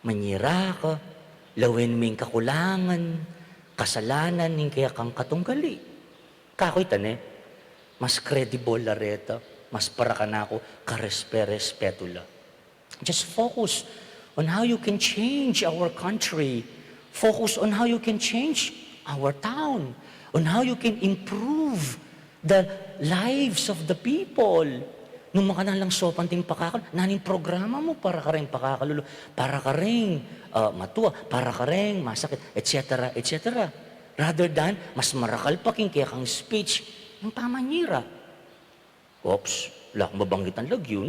manyira ka, lawin ming kakulangan, kasalanan, ning kaya kang katunggali. Kakoy mas credible la reta, mas para ka na ako, karespe-respeto la. Just focus on how you can change our country. Focus on how you can change our town. On how you can improve the lives of the people. Nung makanalang sopanting pakakal, naning programa mo para ka rin pakakalulo, para ka rin matuwa, para ka rin masakit, etc., etc. Rather than, mas marakal pa king kaya kang speech, yung pamanyira. Oops, wala akong mabanggitan lagyo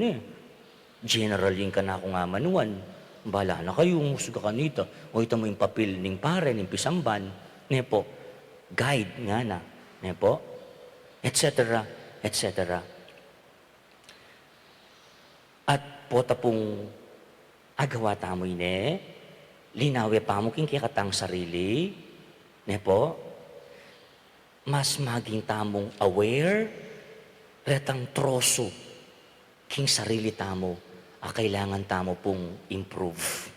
General yung ka na akong amanuan. Bala na kayo, musuga kanita. O ito mo yung papel ning pare, ning pisamban. Po, guide nga na. Po, etc., etc. At po tapong agawa tamo linawe pa mo king kikatang sarili. Po, mas maging tamong aware, retang troso, king sarili tamo, kailangan tamo pong improve.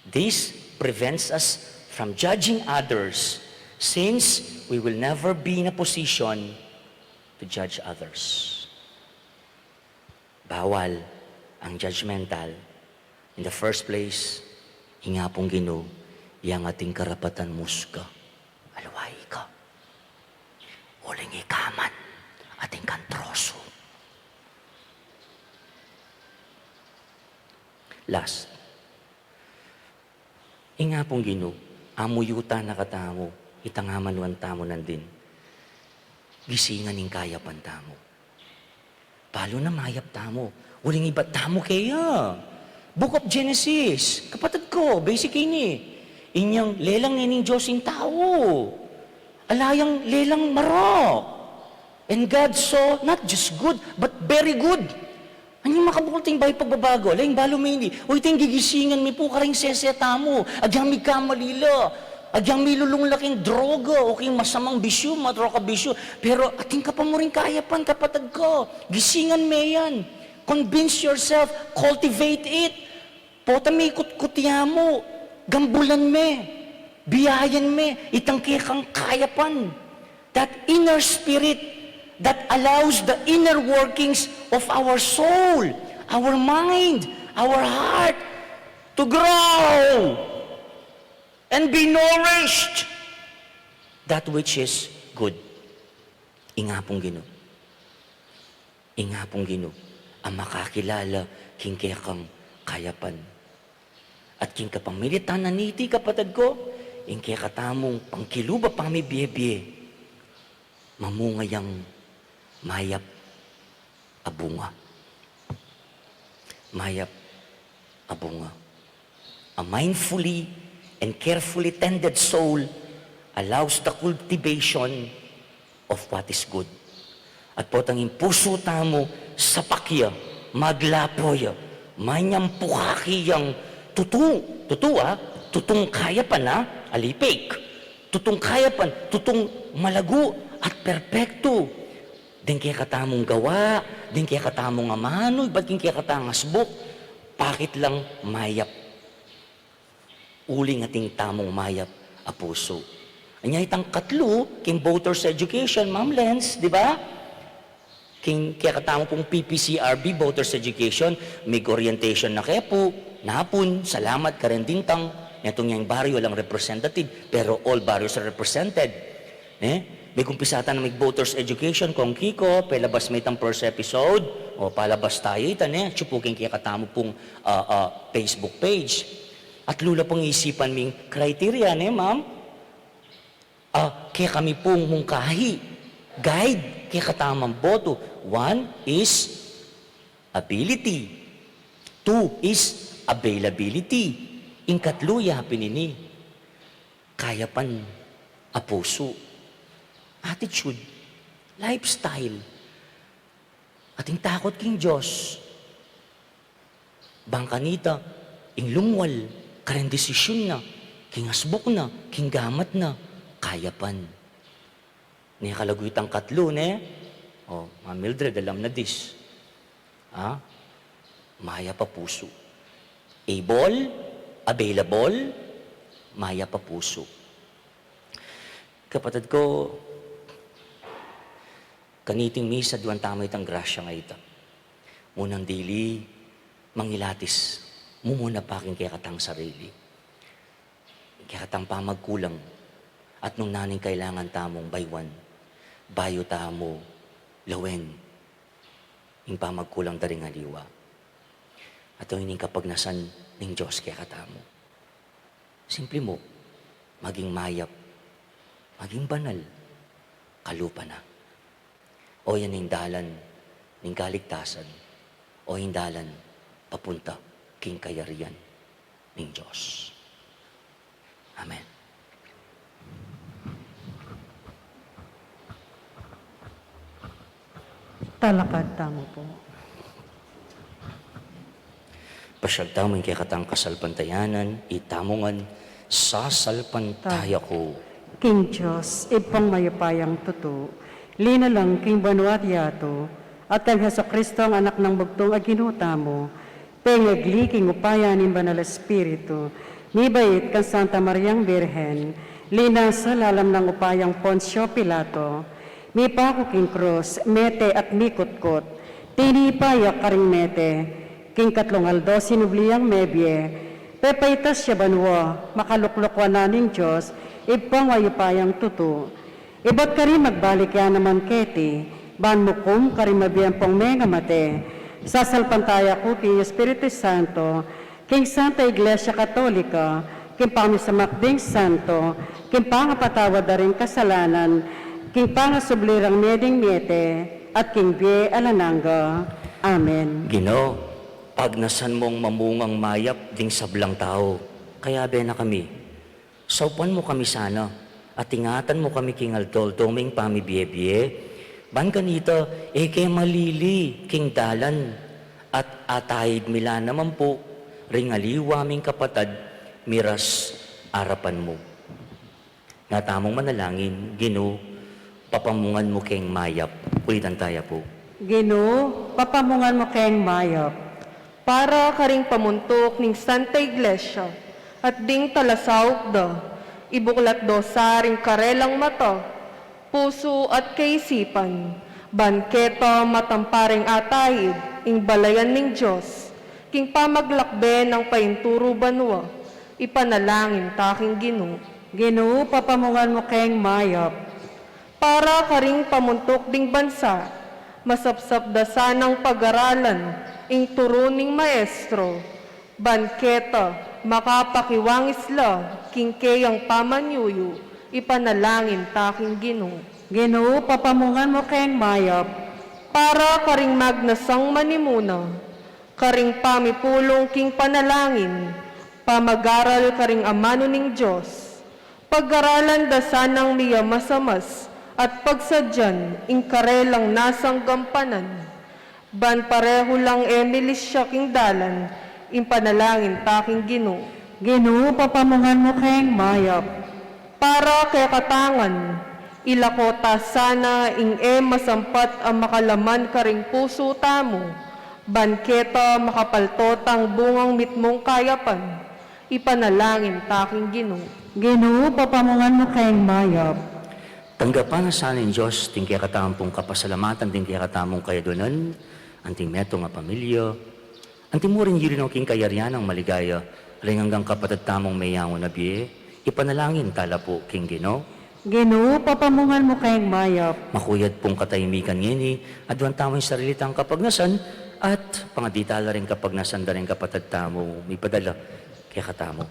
This prevents us from judging others, since we will never be in a position to judge others. Bawal ang judgmental. In the first place, hinga pong Ginoo, yang ating karapatan musga, alaway ka. Uling ikaman, ating kantroso. Last, hinga pong Ginoo, amuyuta na katamo, itangaman tamo nandin. Gisingan ning kayapan tamo. Palo na mayap tamo, uling ibat tamo kaya. Book of Genesis, kapatid ko, basic ini. Inyang lelang nining Diyos in tao. alayang lelang maro. And God saw not just good, but very good. Ano yung makabulting bahay pagbabago? Alayang balumini. O itong gigisingan mi po karing seseta mo. Adyang mi kamalila. Adyang mi lulong laking droga. O kayong masamang bisyo, matroka bisyo. Pero ating ka pa mo rin kayapan, kapatid ko. Gisingan me yan. Convince yourself. Cultivate it. Pota mi ikut-kutya mo. Gambulan me. Biyayan me. Itangke kang kayapan. That inner spirit that allows the inner workings of our soul, our mind, our heart to grow and be nourished. That which is good. Inga pong Ginoo. Inga pong Ginoo ang makakilala king kaya kang kayapan. At king kapamilitan na niti, kapatid ko, ing kaya katamong pangkiluba pami biye-biye, mamungayang mayap abunga. Mayap abunga. A mindfully and carefully tended soul allows the cultivation of what is good. At po tanging puso tamo sa pakya, maglapoy, manyang pukakiyang tutong kayapan na, alipik, tutong kayapan, tutong malago at perpekto. Din kaya katamong gawa, din kaya katamong amanoy, ba't kaya katang asbok, bakit lang mayap? Uling ating tamong mayap a puso. Anya itang katlo, king voters education, Ma'am Lens, di ba? King kaya katamong pong PPCRB, voters education, may orientation na kaya po, napun, salamat ka rin dintang, itong yung baryo lang representative, pero all barrios are represented. May kumpisata na may voters education, kung Kiko, palabas may itang first episode, o palabas tayo itan chupukin kaya katamo pong Facebook page. At lula pong isipan ming criteria, ma'am, kaya kami pong mungkahi, guide, kaya katamang boto. 1 is ability. 2 is availability. Ingkatluya, pinini, kayapan, apuso. Attitude, lifestyle, ating takot king Diyos. Bangkanita, ing lungwal, karen desisyon na, king asbok na, king gamat na, kayapan. Niya kalagwitang katlo, Ma'am Mildred, alam na this. Maya pa puso. Able, available, maya pa puso. Kapatid ko, kaniting misa, duwan tama itang grasya nga ita. Munang dili, mangilatis, mumuna pa aking kaya katang sarili. Kaya katang pamagkulang, at nung naning kailangan tamong baywan, bayo tamo, lawen, yung pamagkulang daring aliwa. At yung ining kapag nasan ng Diyos kaya katamo. Simple mo, maging mayap, maging banal, kalupa na. O yan yung dalan ng kaligtasan, o yung dalan papunta king kayarian ng Diyos. Amen. Talakad tamo po. Pasyagtamon kaya katang kasalpantayanan, itamongan, sasalpantaya ko. King Diyos, ipang mayapayang tuto, linalang king Banuat yato, at ang Heso Kristo ang anak ng bugtong aginuta mo, pengagli king upaya ni Banal Espiritu, nibait kan Santa Mariang Birhen, lina sa lalam ng upayang Poncio Pilato, mi pako king krus, mete at mikutkot, tinipayak karing mete, king katlongaldo sinubliyang mebye, pepaitas siya banwa, makaluklukwa na ning Diyos, ipang wayupayang tuto. Iba't kari magbalik yan naman keti, ban mukum kari mabiyang pong menga mate, sasalpantaya ko king Espiritu Santo, king Santa Iglesia Katolika, king pamisamakding Santo, king pangapatawad na rin kasalanan, king pangasublirang meding miete, at king bie alananga. Amen. Ginoo, pag nasan mong mamungang mayap ding sablang tao, kaya be na kami, saupan mo kami sana, At ingatan mo kami king altol, doming pamibiye-biye. Ban kanita, kay malili, king dalan. At atahid mila naman po, ringaliwa ming kapatad, miras arapan mo. Natamong manalangin, Ginoo, papamungan mo keng mayap. Ulitan tayo po. Ginoo, papamungan mo kayong mayap. Para karing pamuntok ning Santa Iglesia at ding talasawk da, ibuklat do sa ring karelang mata, puso at kaisipan, banketa matamparing atahid, ing balayan ning Diyos, king pamaglakbe ng painturo banwa, ipanalangin taking Ginoo. Ginoo, papamungan mo kayong mayap. Para karing pamuntok ding bansa, masapsap da sanang pag-aralan, ing turuning maestro, banketa, makapakiwang isla, king kayang pamanyuyo, ipanalangin taking Ginoo. Ginoo, papamungan mo kayong mayap. Para karing magnasang manimuna, karing pamipulong king panalangin, pamagaral karing amano ning Diyos, pag-aralan da sanang miya masamas, at pagsadyan, ing karelang nasang gampanan. Ban pareho lang milisya king dalan, ing panalangin taking Ginoo. Ginoo, papamungan mo kayong mayap. Para kay katangan, ilakota sana ing masampat ang makalaman karing puso tamo, banketa makapaltotang bungang mitmong kayapan, ipanalangin taking Ginoo. Ginoo, papamungan mo kayong mayap. Tanggapan na sa anin Diyos, ting kaya katampong kapasalamatan, ting kaya katamong kayadunan, anting meto nga pamilya, anting mo rin yun king kayarian ang maligaya, ring hanggang kapatid tamong mayango na biye, ipanalangin tala po king Ginoo. Ginoo, papamungan mo kayong mayap. Makuyad pong katahimikan ngini, adwan tamong sarili tang kapagnasan, at pangaditala rin kapagnasan da rin kapatid tamo, may padala kaya katamo.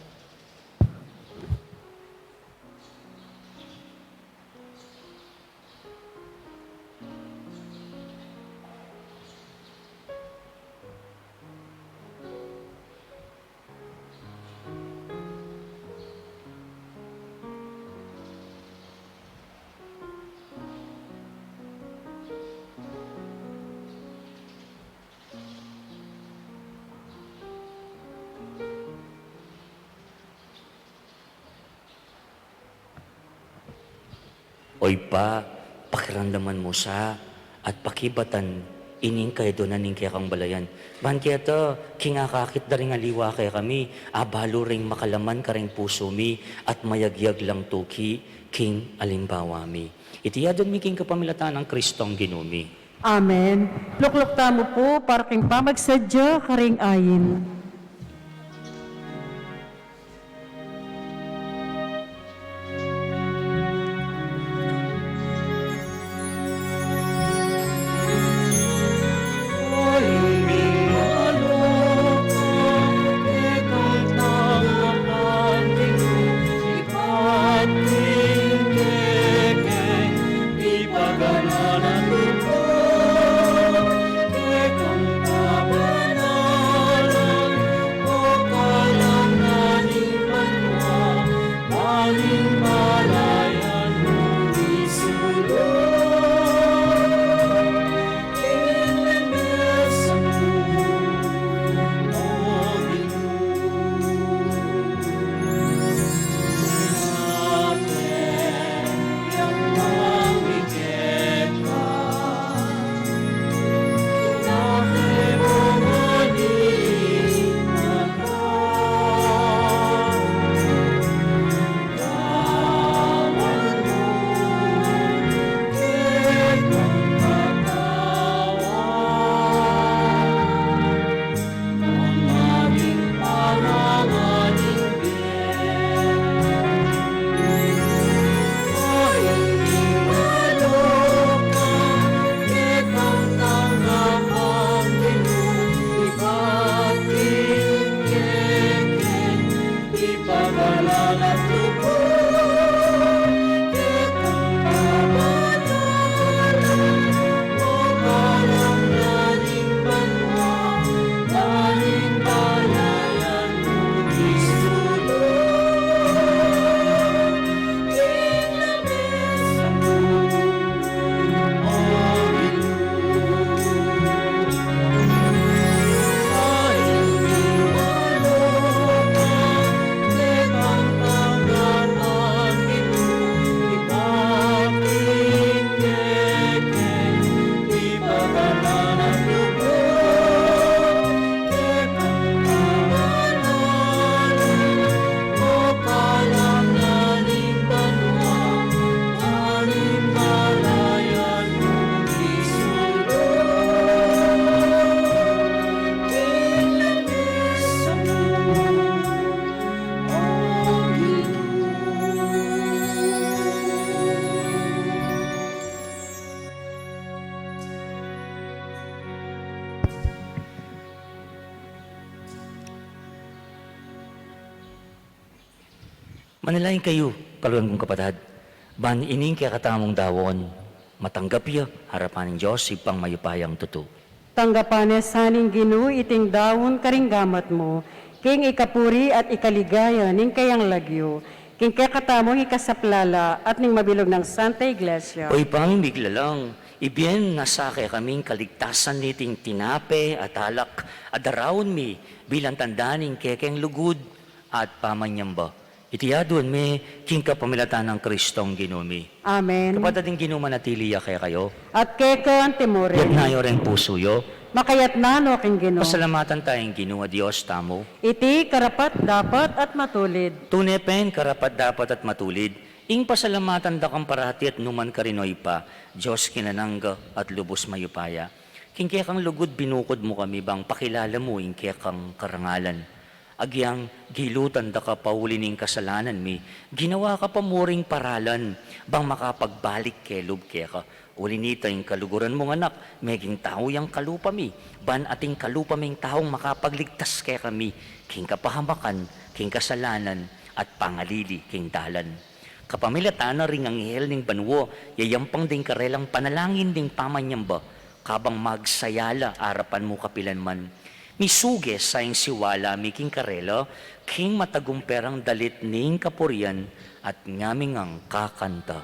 Oy pa, pakiramdaman mo sa at pakibatan ining kay doon ning kaya kang balayan. Ban kaya to, kingakakit da rin aliwa kaya kami, abalo ring makalaman ka ring puso mi, at mayagyag lang tuki, king alimbawa mi. Itiyadon mi king kapamilatan ng Kristong ginumi. Amen. Luklukta mo po para king pamagsadya karing ayin. Manalain kayo, kaluan kong kapatid. Ban ining kaya katamong dawon, matanggap ya harapan ng Diyos ipang mayupayang tuto. Tanggapan saning Ginoo iting dawon karing gamat mo, king ikapuri at ikaligaya ning kayang lagyo, king kaya katamong ikasaplala at ning mabilog ng Santa Iglesia. Oy pamimigla lang, ibyen nasake kaming kaligtasan niting tinape at alak, adarawon mi bilang tandaning kekeng lugod at pamanyamba. Itiyadon mi, king kapamilatan ng Kristong Ginumi. Amen. Kapatid ng Ginuman natiliya kaya kayo, At keko ang timore, yat nayo rin puso yo, makayat nano king Ginoo. pasalamatan tayong Ginua Diyos tamo. Iti karapat dapat at matulid. Tunepen, karapat dapat at matulid, ing pasalamatan da kang parati at numan karinoy pa, Diyos kinanangga at lubos mayupaya. King kaya kang lugod binukod mo kami bang pakilala mo ing kaya kang karangalan. Agyang gilutan da ka paulining kasalanan mi, ginawa ka pa muring paralan, bang makapagbalik kay lub kaya ka. Uli nita yung kaluguran mong anak, meging tao yung kalupa mi, ban ating kalupa ming taong makapagligtas kaya kami, king kapahamakan, king kasalanan, at pangalili king dalan. Kapamilatan na ring ang ihel ning banwo, yayampang ding karelang panalangin ding pamanyamba, kabang magsayala arapan mo kapilan man. Misuge sa ing siwala miking karelo, king matagumperang dalit ning kapurian at ngaming ang kakanta.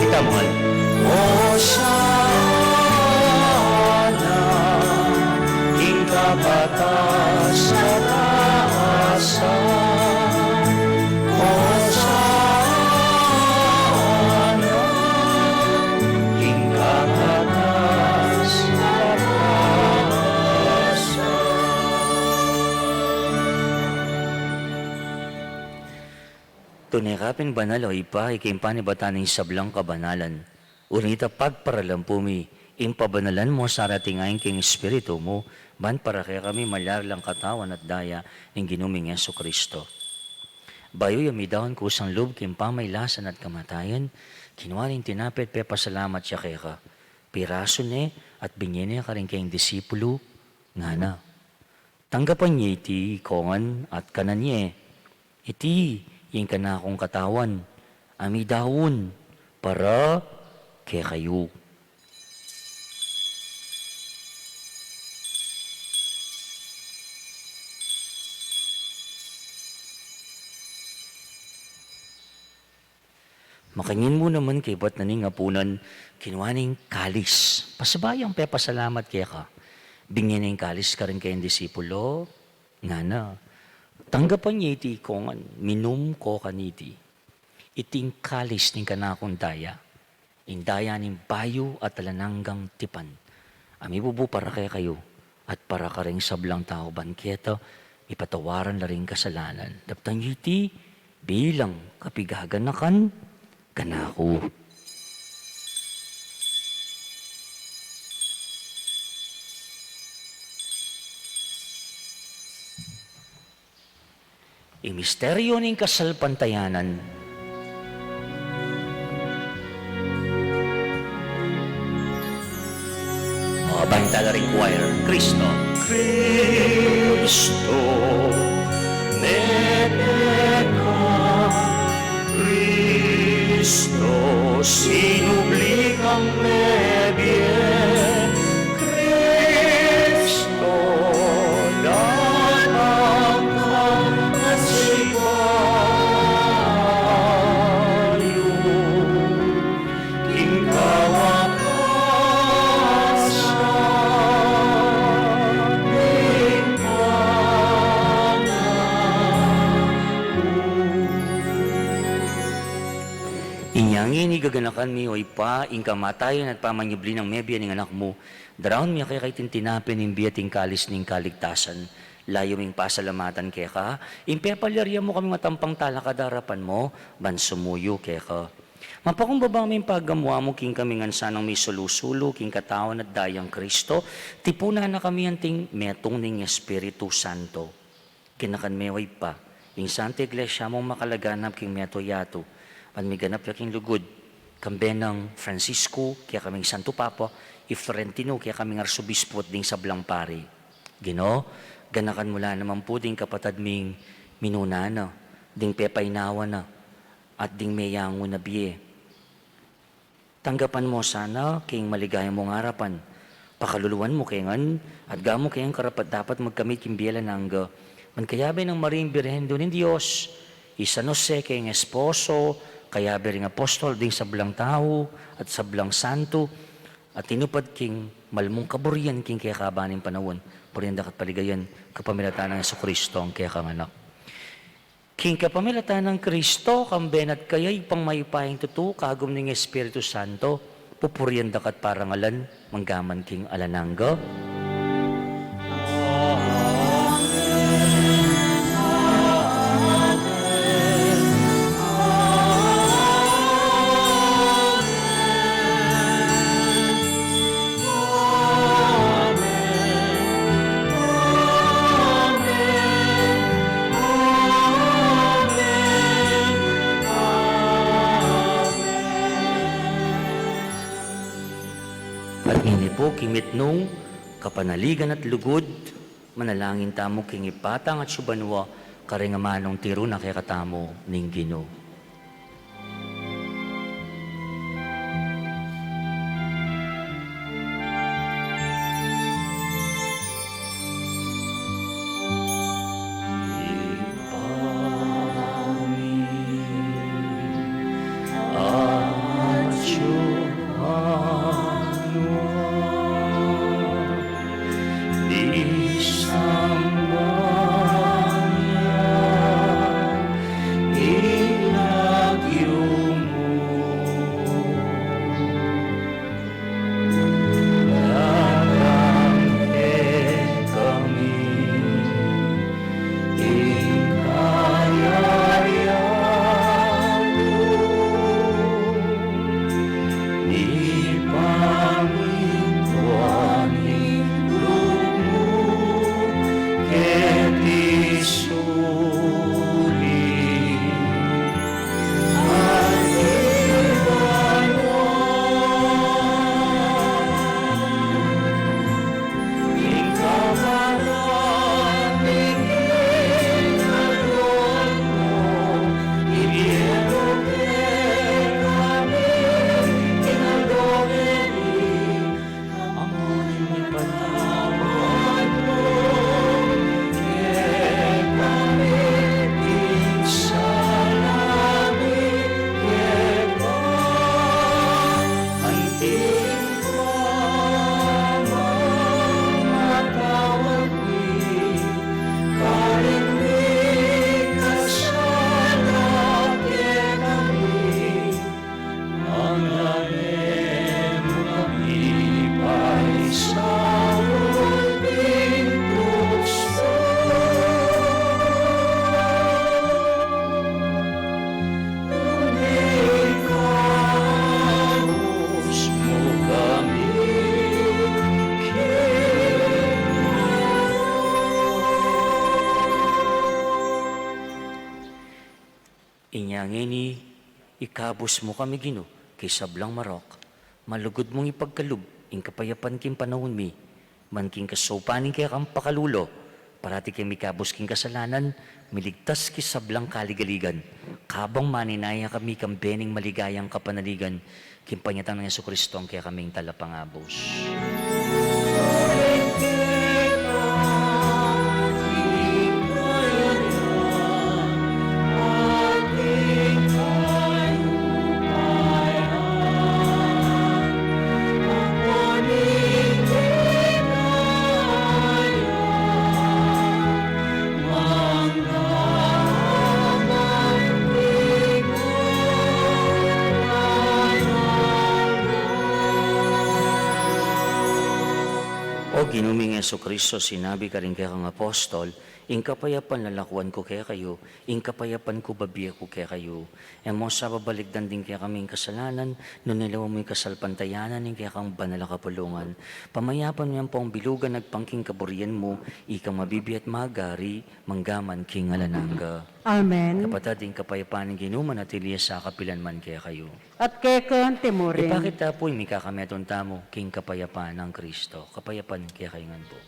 Kita mo, Hosanna, ing kabatas sa taasan. Hosanna, ing kabatas sa taasan. Tunikapin banalo ipa ikimpani bataning sablang kabanalan. Unita pagparalampumi, impabanalan mo sa ratingayin king espiritu mo, ban para kaya kami malarlang katawan at daya ng ginuming Yesu Kristo. Bayo yamidahon ko sang loob king pamaylasan at kamatayan, kinuwaning tinapit pe pasalamat siya kaya ka. Piraso ne at binyen niya ka rin kayong disipulo, nga na. Tanggapan niya iti kongan at kanan niya, iti yung kanakong katawan, amidahon, para kaya kayo. Makangin mo naman kay ba't naning apunan, kinuhaning kalis. Pasabayang pe pasalamat kaya ka. Bingin ng kalis ka rin kayong disipulo, nga na. Tanggapan niya iti kongan, minum ko kaniti. Iting kalis ng kanakong daya. Indaya ng bayo at talananggang tipan. Ami bubu para kaya kayo. At para ka rin sablang tao bangketa, ipatawaran na rin kasalanan. Daptan niyo iti bilang kapigaganakan kanako. Imisteryo ng kasalpantayanan. O, bantala rin choir. Kristo. Kristo, meneka, Kristo, sinublikang nebie, Kristo, datang ka at sipayo. kan mi oy pa, ing kamatayon at pamanyubli ng mebya ng anak mo, daraon mi kay tintinapin ng biya ting kalis ning kaligtasan, layo ming pasalamatan kay ka, impepalyarya mo kami matampang talakadarapan mo, ban sumuyo kay ka. Mapakumbaba mo yung paggamwa mo, king kami ngansanang may sulusulo, king katawan at dayang Kristo, tipuna na kami anting metong ning Espiritu Santo. Kinakan meway pa, yung Santa Iglesia mong makalaganap king meto yato, pan may ganap yaking lugod, kambe ng Francisco, kaya kaming Santo Papa, Florentino, kaya kaming Arsobispo at ding sablang pari. Gino, ganakan mula naman po ding kapatad ming minunana, ding pepaynawa na, at ding mayango na biye. Tanggapan mo sana, king maligayang mong harapan, pakaluluan mo kayangan, at gamo kayang karapat dapat magkamit king biela nangga, man kayabe ng Maring Birhendo ng Diyos, San Jose kayang esposo, kayabe ring apostol ding sablang tao, at sablang santo, at tinupad king malmong kaburian king kaya kabaning panawon, purihan dakat paligayan, kapamilatan ng Jesucristo ang kaya kanganak. King kapamilatan ng Kristo, kamben at kaya'y pang mayupahing tutu, kagum ng Espiritu Santo, pupurian dakat parangalan, manggaman king alanangga. Kimit nung kapanaligan at lugod, manalangin tamo king ipatang at subanwa, karingamanong tiro na kay katamo ning Ginoo. Inyangini, ikabos mo kami Ginoo, kay sablang marok, malugod mong ipagkalub, ing kapayapan king panahon mi, man king kasopaning kaya kang pakalulo, parati kay mikabos king kasalanan, miligtas kay sablang kaligaligan, kabang maninaya kami kang bening maligayang kapanaligan, king panyatang ng Jesucristo ang kaya kaming talapangabos. Ginuming Kristo, sinabi ka rin kaya kang apostol, ing kapayapan lalakuan ko kaya kayo, ing kapayapan ko babiya ko kaya kayo. E mo sa babaligdan din kaya kaming kasalanan, no nilawa mo'y kasalpantayanan, ing kaya kang banal kapulungan. Pamayapan mo yan po ang bilugan, nagpangking kaburian mo, ika mabibi at magari, manggaman king alananga. Amen. Kapatid, ing kapayapaan ng ginuman at iliya sa kapilan man kaya kayo. At kekon timurin. Bakit po may kakametong tamo, king kapayapaan ng Kristo. Kapayapaan kaya kayo nga po.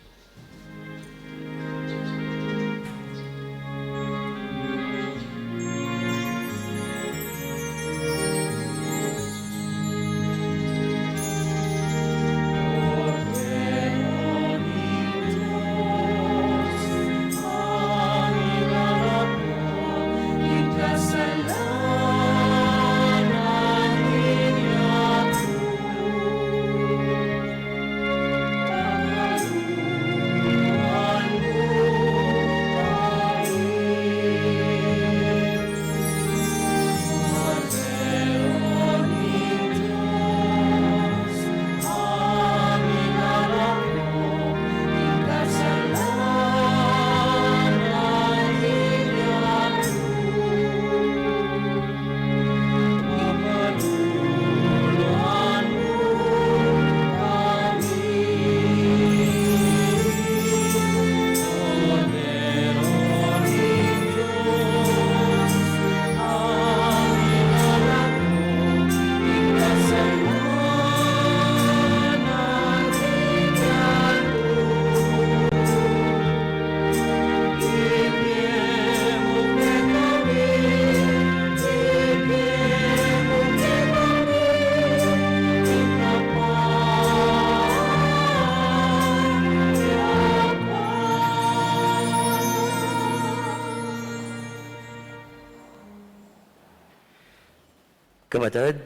Kapatid,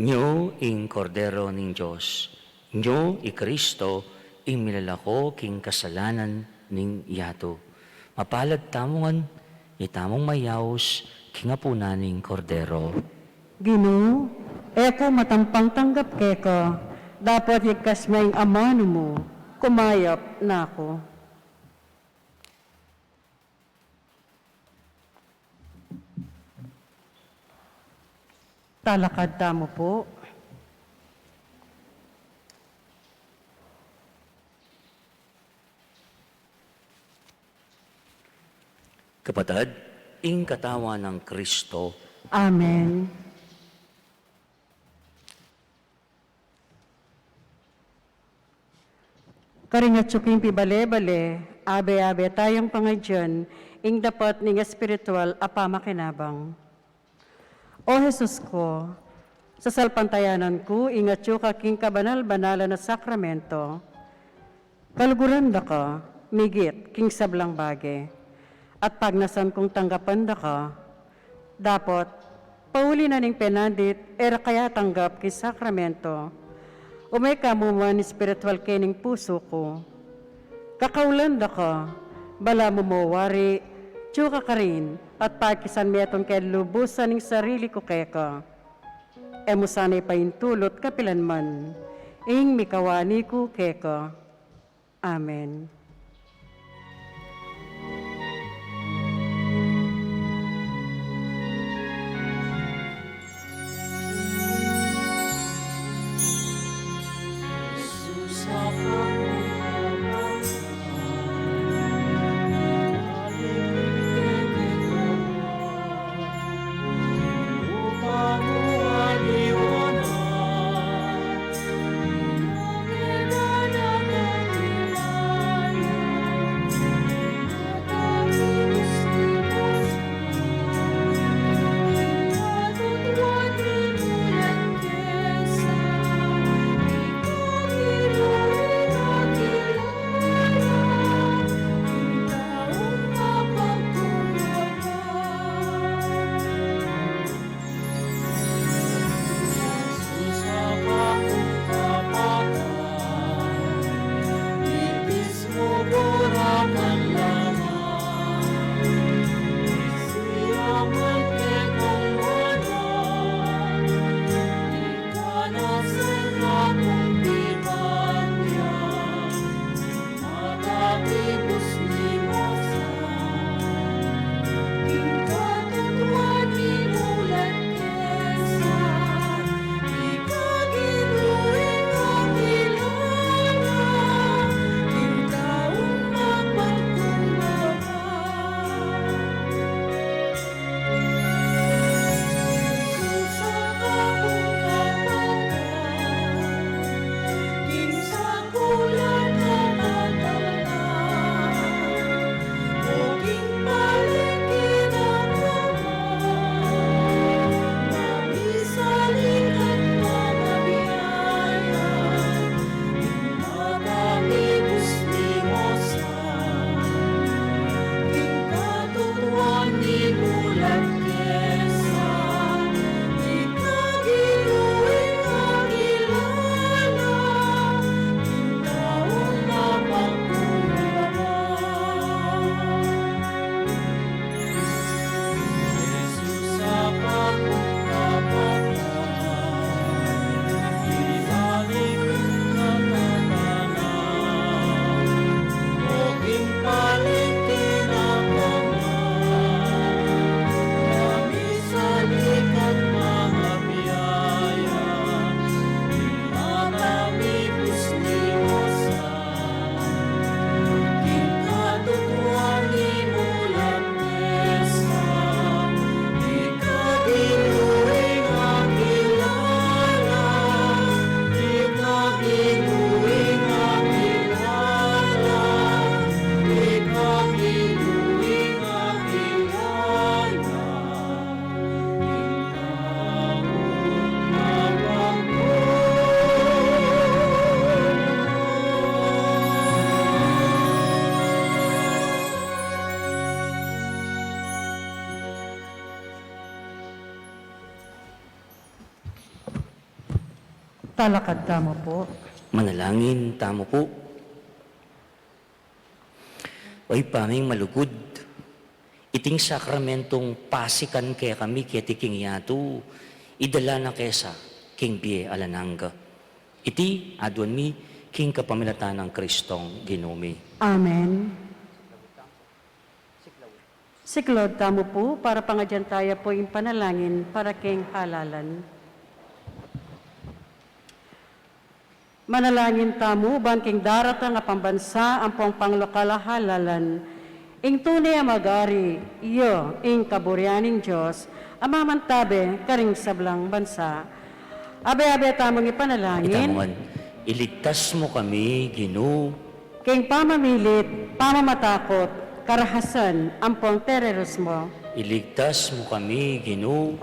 nyo ing kordero ning Diyos, nyo i Kristo ing milalako king kasalanan ning yato. Mapalad tamongan, itamong mayaos king apuna ning kordero. Ginoo, eko matampang tanggap keka, dapat ikas may amano mo, kumayap na ako. Talakad tamo po. Kapatid, ing katawa ng Kristo, Amen. Karingatsuking pibale-bale, abe-abe tayong pangadyan, ing dapat ning espiritual apamakinabang. O Jesus ko, sa salpantayanan ko, ingatyo ka king kabanal-banala na sakramento, kaluguran da ka, migit king sablang bage, at pagnasan kong tanggapan da ka, dapat, pauli na ning penandit, era kaya tanggap king sakramento, umay kamuman spiritual kening puso ko, kakaulan da ka, bala mo mawari, tsuka ka rin, at pakisan meton kay lubusan ng sarili ko keka. Emo sana'y paintulot kapilan man, ing mikawani ko keka. Amen. Talakad tamo po. Manalangin tamo po. Oy paming malugod, iting sakramentong pasikan kaya kami kaya tiking yato, idala na kesa king biye alananga. Iti adwan mi king kapamilatan ng Kristong Ginome. Amen. Siklod tamo po, para pangadyan tayo po yung panalangin para king halalan. Manalangin tamo, banking darata nga pambansa ang pong panglokal halalan. Ing tunay ang magari, iyo, ing kaburyaning Diyos, amamantabe, karing sablang bansa. Abe-abe tamong ipanalangin. Itamuan, iligtas mo kami, Ginoo. King pamamilit, pamamatakot, karahasan, ampong terorismo. Iligtas mo kami, Ginoo.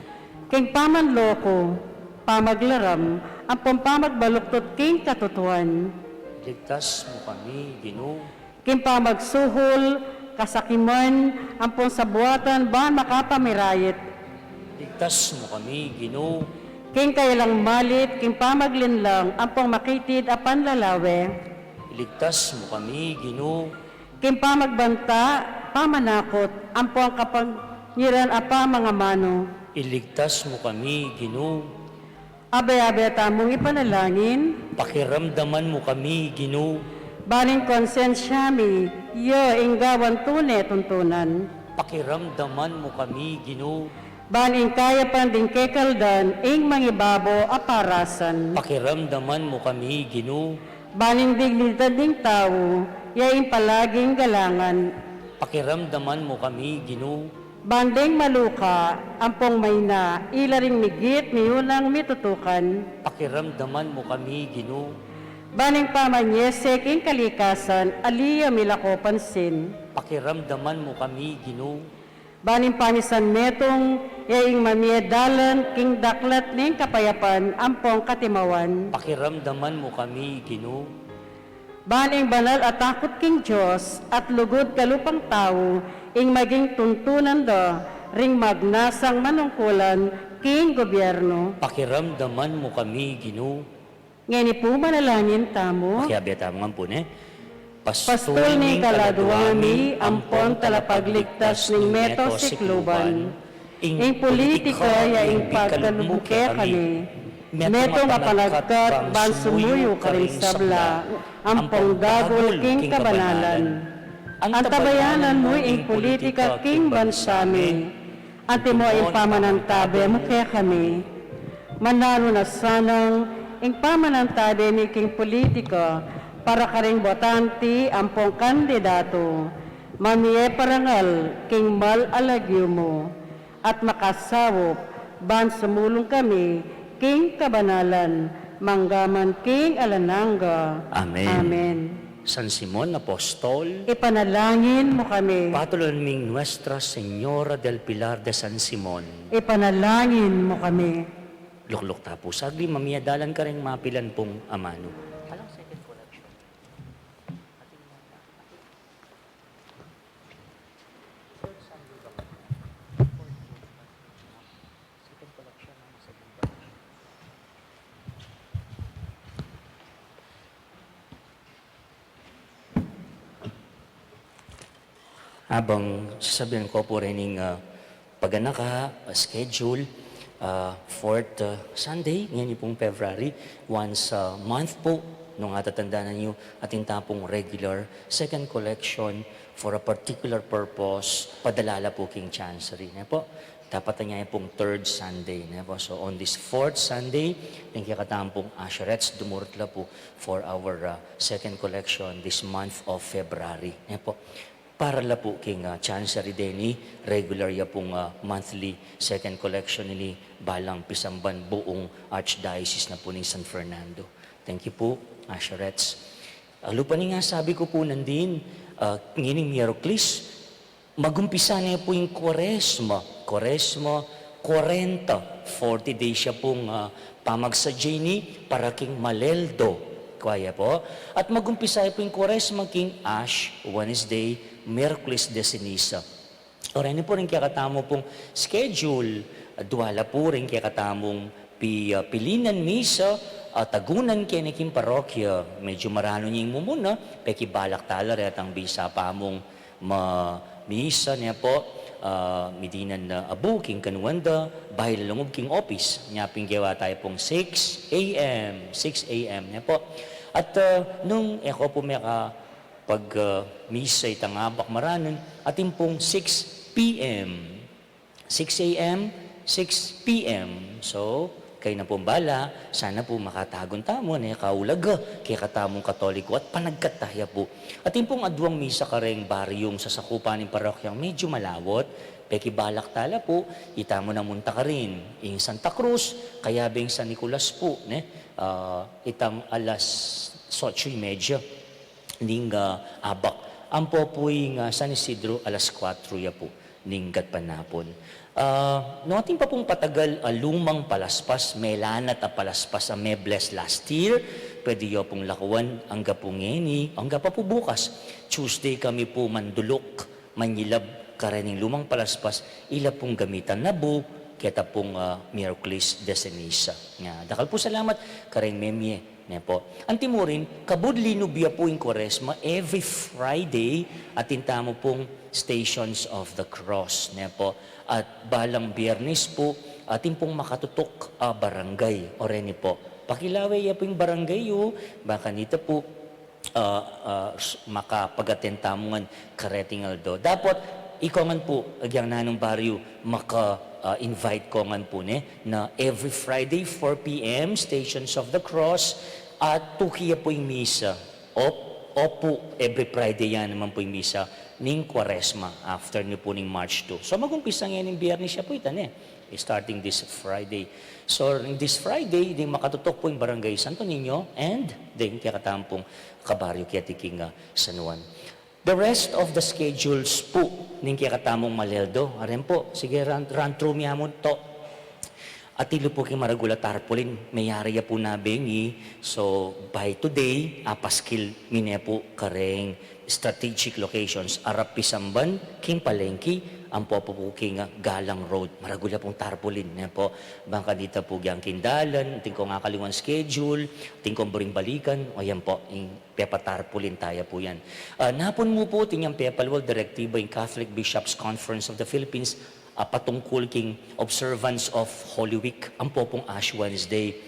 King pamanloko, pamaglaram, ampong pamagbaluktot king katutuan. Iligtas mo kami, Ginoo. King pamagsuhol, kasakiman, ampong sabuatan, ban makapamirayit. Iligtas mo kami, Ginoo. King kailang malit, king pamaglinlang, ampong makitid apan lalawe. Iligtas mo kami, Ginoo. King pamagbanta, pamanakot, ampong kapangiran apa mga mano. Iligtas mo kami, Ginoo. Abe-abe tamong ipanalangin, Pakiramdaman mo kami, Ginoo. baling konsensya mi, yo inggawan tune tuntunan. Pakiramdaman mo kami, Ginoo. Baling kaya panding kekaldan, ing mangibabo aparasan. Pakiramdaman mo kami, Ginoo. Baling dignidad ding tao, yaing palaging galangan. Pakiramdaman mo kami, Ginoo. Bandeng maluka, ampong mayna, ilaring migit, miyunang mitutukan. Pakiramdaman mo kami, Ginoo. Baling pamanyesek, ing kalikasan, aliya milako pansin. Pakiramdaman mo kami, Ginoo. Baling panisan metong, yaing mamiedalan, king daklat ning kapayapan, ampong katimawan. Pakiramdaman mo kami, Ginoo. Baling banal at takot king Diyos, at lugod kalupang tao, ing maging tuntunan do, ring magnasang manungkulan, king gobyerno. Pakiramdaman mo kami, Ginoo. Ngayon po manalangin tamo, Pakiabiyata mo nga po, pastol ni kaladuami, ampon talapagligtas ning meto sikluban. Ing politika ya ing pagkalubuke kami. Meto nga panagkat ban sumuyo karing sabla, ampong dagol king kabanalan. Ang tabayanan mo ing politika king bansami. Ante mo ing pamanantabe mo kaya kami. Manalo na sanang ing pamanantabe ni king politika para karing botante ampong kandidato. Mamiye parangal king mal alagyo mo at makasawop ban sumulong kami king kabanalan manggaman king alananga. Amen. Amen. San Simon, Apostol, Ipanalangin mo kami. Patulunming Nuestra Señora del Pilar de San Simon. Ipanalangin mo kami. Lukluk tapo, sagli mamiyadalan ka rin mapilan pong amano. Habang sasabihin ko po rin yung paganak schedule, fourth Sunday, ngayon pong February, once a month po, nung atatandaan niyo ating tapong regular second collection for a particular purpose, padalala po King Chancery. Po, dapat niya pong third Sunday. Po. So on this fourth Sunday, yung kikatampong Asherets dumurtla po for our second collection this month of February. Po. Para la po king Chancery Deni, regular ya pong monthly second collection ni Balang Pisamban buong Archdiocese na po ni San Fernando. Thank you po, Asherets. Lupa ni nga sabi ko po nandin, ngining Miyerkules, magumpisa niya po yung Quaresma. Quaresma, 40 days siya pong pamagsadya ni para king Maleldo. Kaya po. At magumpisa po yung Quaresma king Ash, Wednesday, Miyerkules de Ceniza. O rin po rin kaya katamo pong schedule. Duwala po rin kaya katamong pilinan misa tagunan keniking parokya, medyo marano niyang mumuna, peki balak tala ret ang bisa pa mong misa niya po, midinan na abu, king kanuanda, bahay lalungog king office, niya pinggawa tayo pong 6 a.m., 6 a.m. niya po. At nung ako po may pag misa itangabak maranon, atin pong 6 p.m., 6 a.m., 6 p.m. So, kayo na pong bala, sana po makatagon tamo na kaulaga, kaya katamong katoliko at panagkatahya po. At yung pong adwang misa kareng baryong sa sakupan ng parokyang medyo malawot, peki balak tala po, itamo na munta ka rin. Yung Santa Cruz, kaya bing San Nicolas po, itang alas 8:30, ning abak. Ang po po yung San Isidro, alas 4 ya po, ning gatpanapon. No ating pa pong patagal lumang palaspas, may lanat a palaspas a mebles last year, pwede yo pong lakuan ang gapungeni, ang pa po bukas. Tuesday kami po mandulok, manyilab karening lumang palaspas, ila pong gamitan na bu, kita pong Miraculis de Ceniza. Dakal po salamat, kareng memye. Ne po. Ang timurin, kabudli nubya po yung Kwaresma every Friday at intamo pong Stations of the Cross. Ne po. At balang Biyernes po, atin pong makatutok barangay. O reni po. Pakilaway ya po yung barangay yo. Baka nito po makapag-atentamungan kareting aldo. Dapat ikaw man po, agyang nanong baryo, invite ko man po na every Friday 4 p.m. Stations of the Cross at tukiya po yung misa. Opo, every Friday yan naman po yung misa ning Kwaresma after nyo po ning March 2. So mag-umpisa ngayon ng Biyernes siya po starting this Friday. So this Friday, din makatutok po yung Barangay Santo Niño and din kaya katampong kabaryo kaya tiking San Juan. The rest of the schedules po, ning kaya katamong Maleldo, aren po, sige, run through miya mo to. At ilo po kay Maragula Tarpaulin, mayari ya po nabengi. So, by today, apaskil mine po kareng strategic locations. Arap Pisamban, King Palengki, ang po king Galang Road. Maragula pong Tarpaulin. Po. Bangka dito po yung Kindalan, ting ko nga kaliwan schedule, ting ko boring balikan, o yan po, yung Pepa Tarpaulin tayo po yan. Napon mo po, ting yung Pepalwal Direktiba, yung Catholic Bishops Conference of the Philippines, patungkol king observance of Holy Week, ang po pong Ash Wednesday.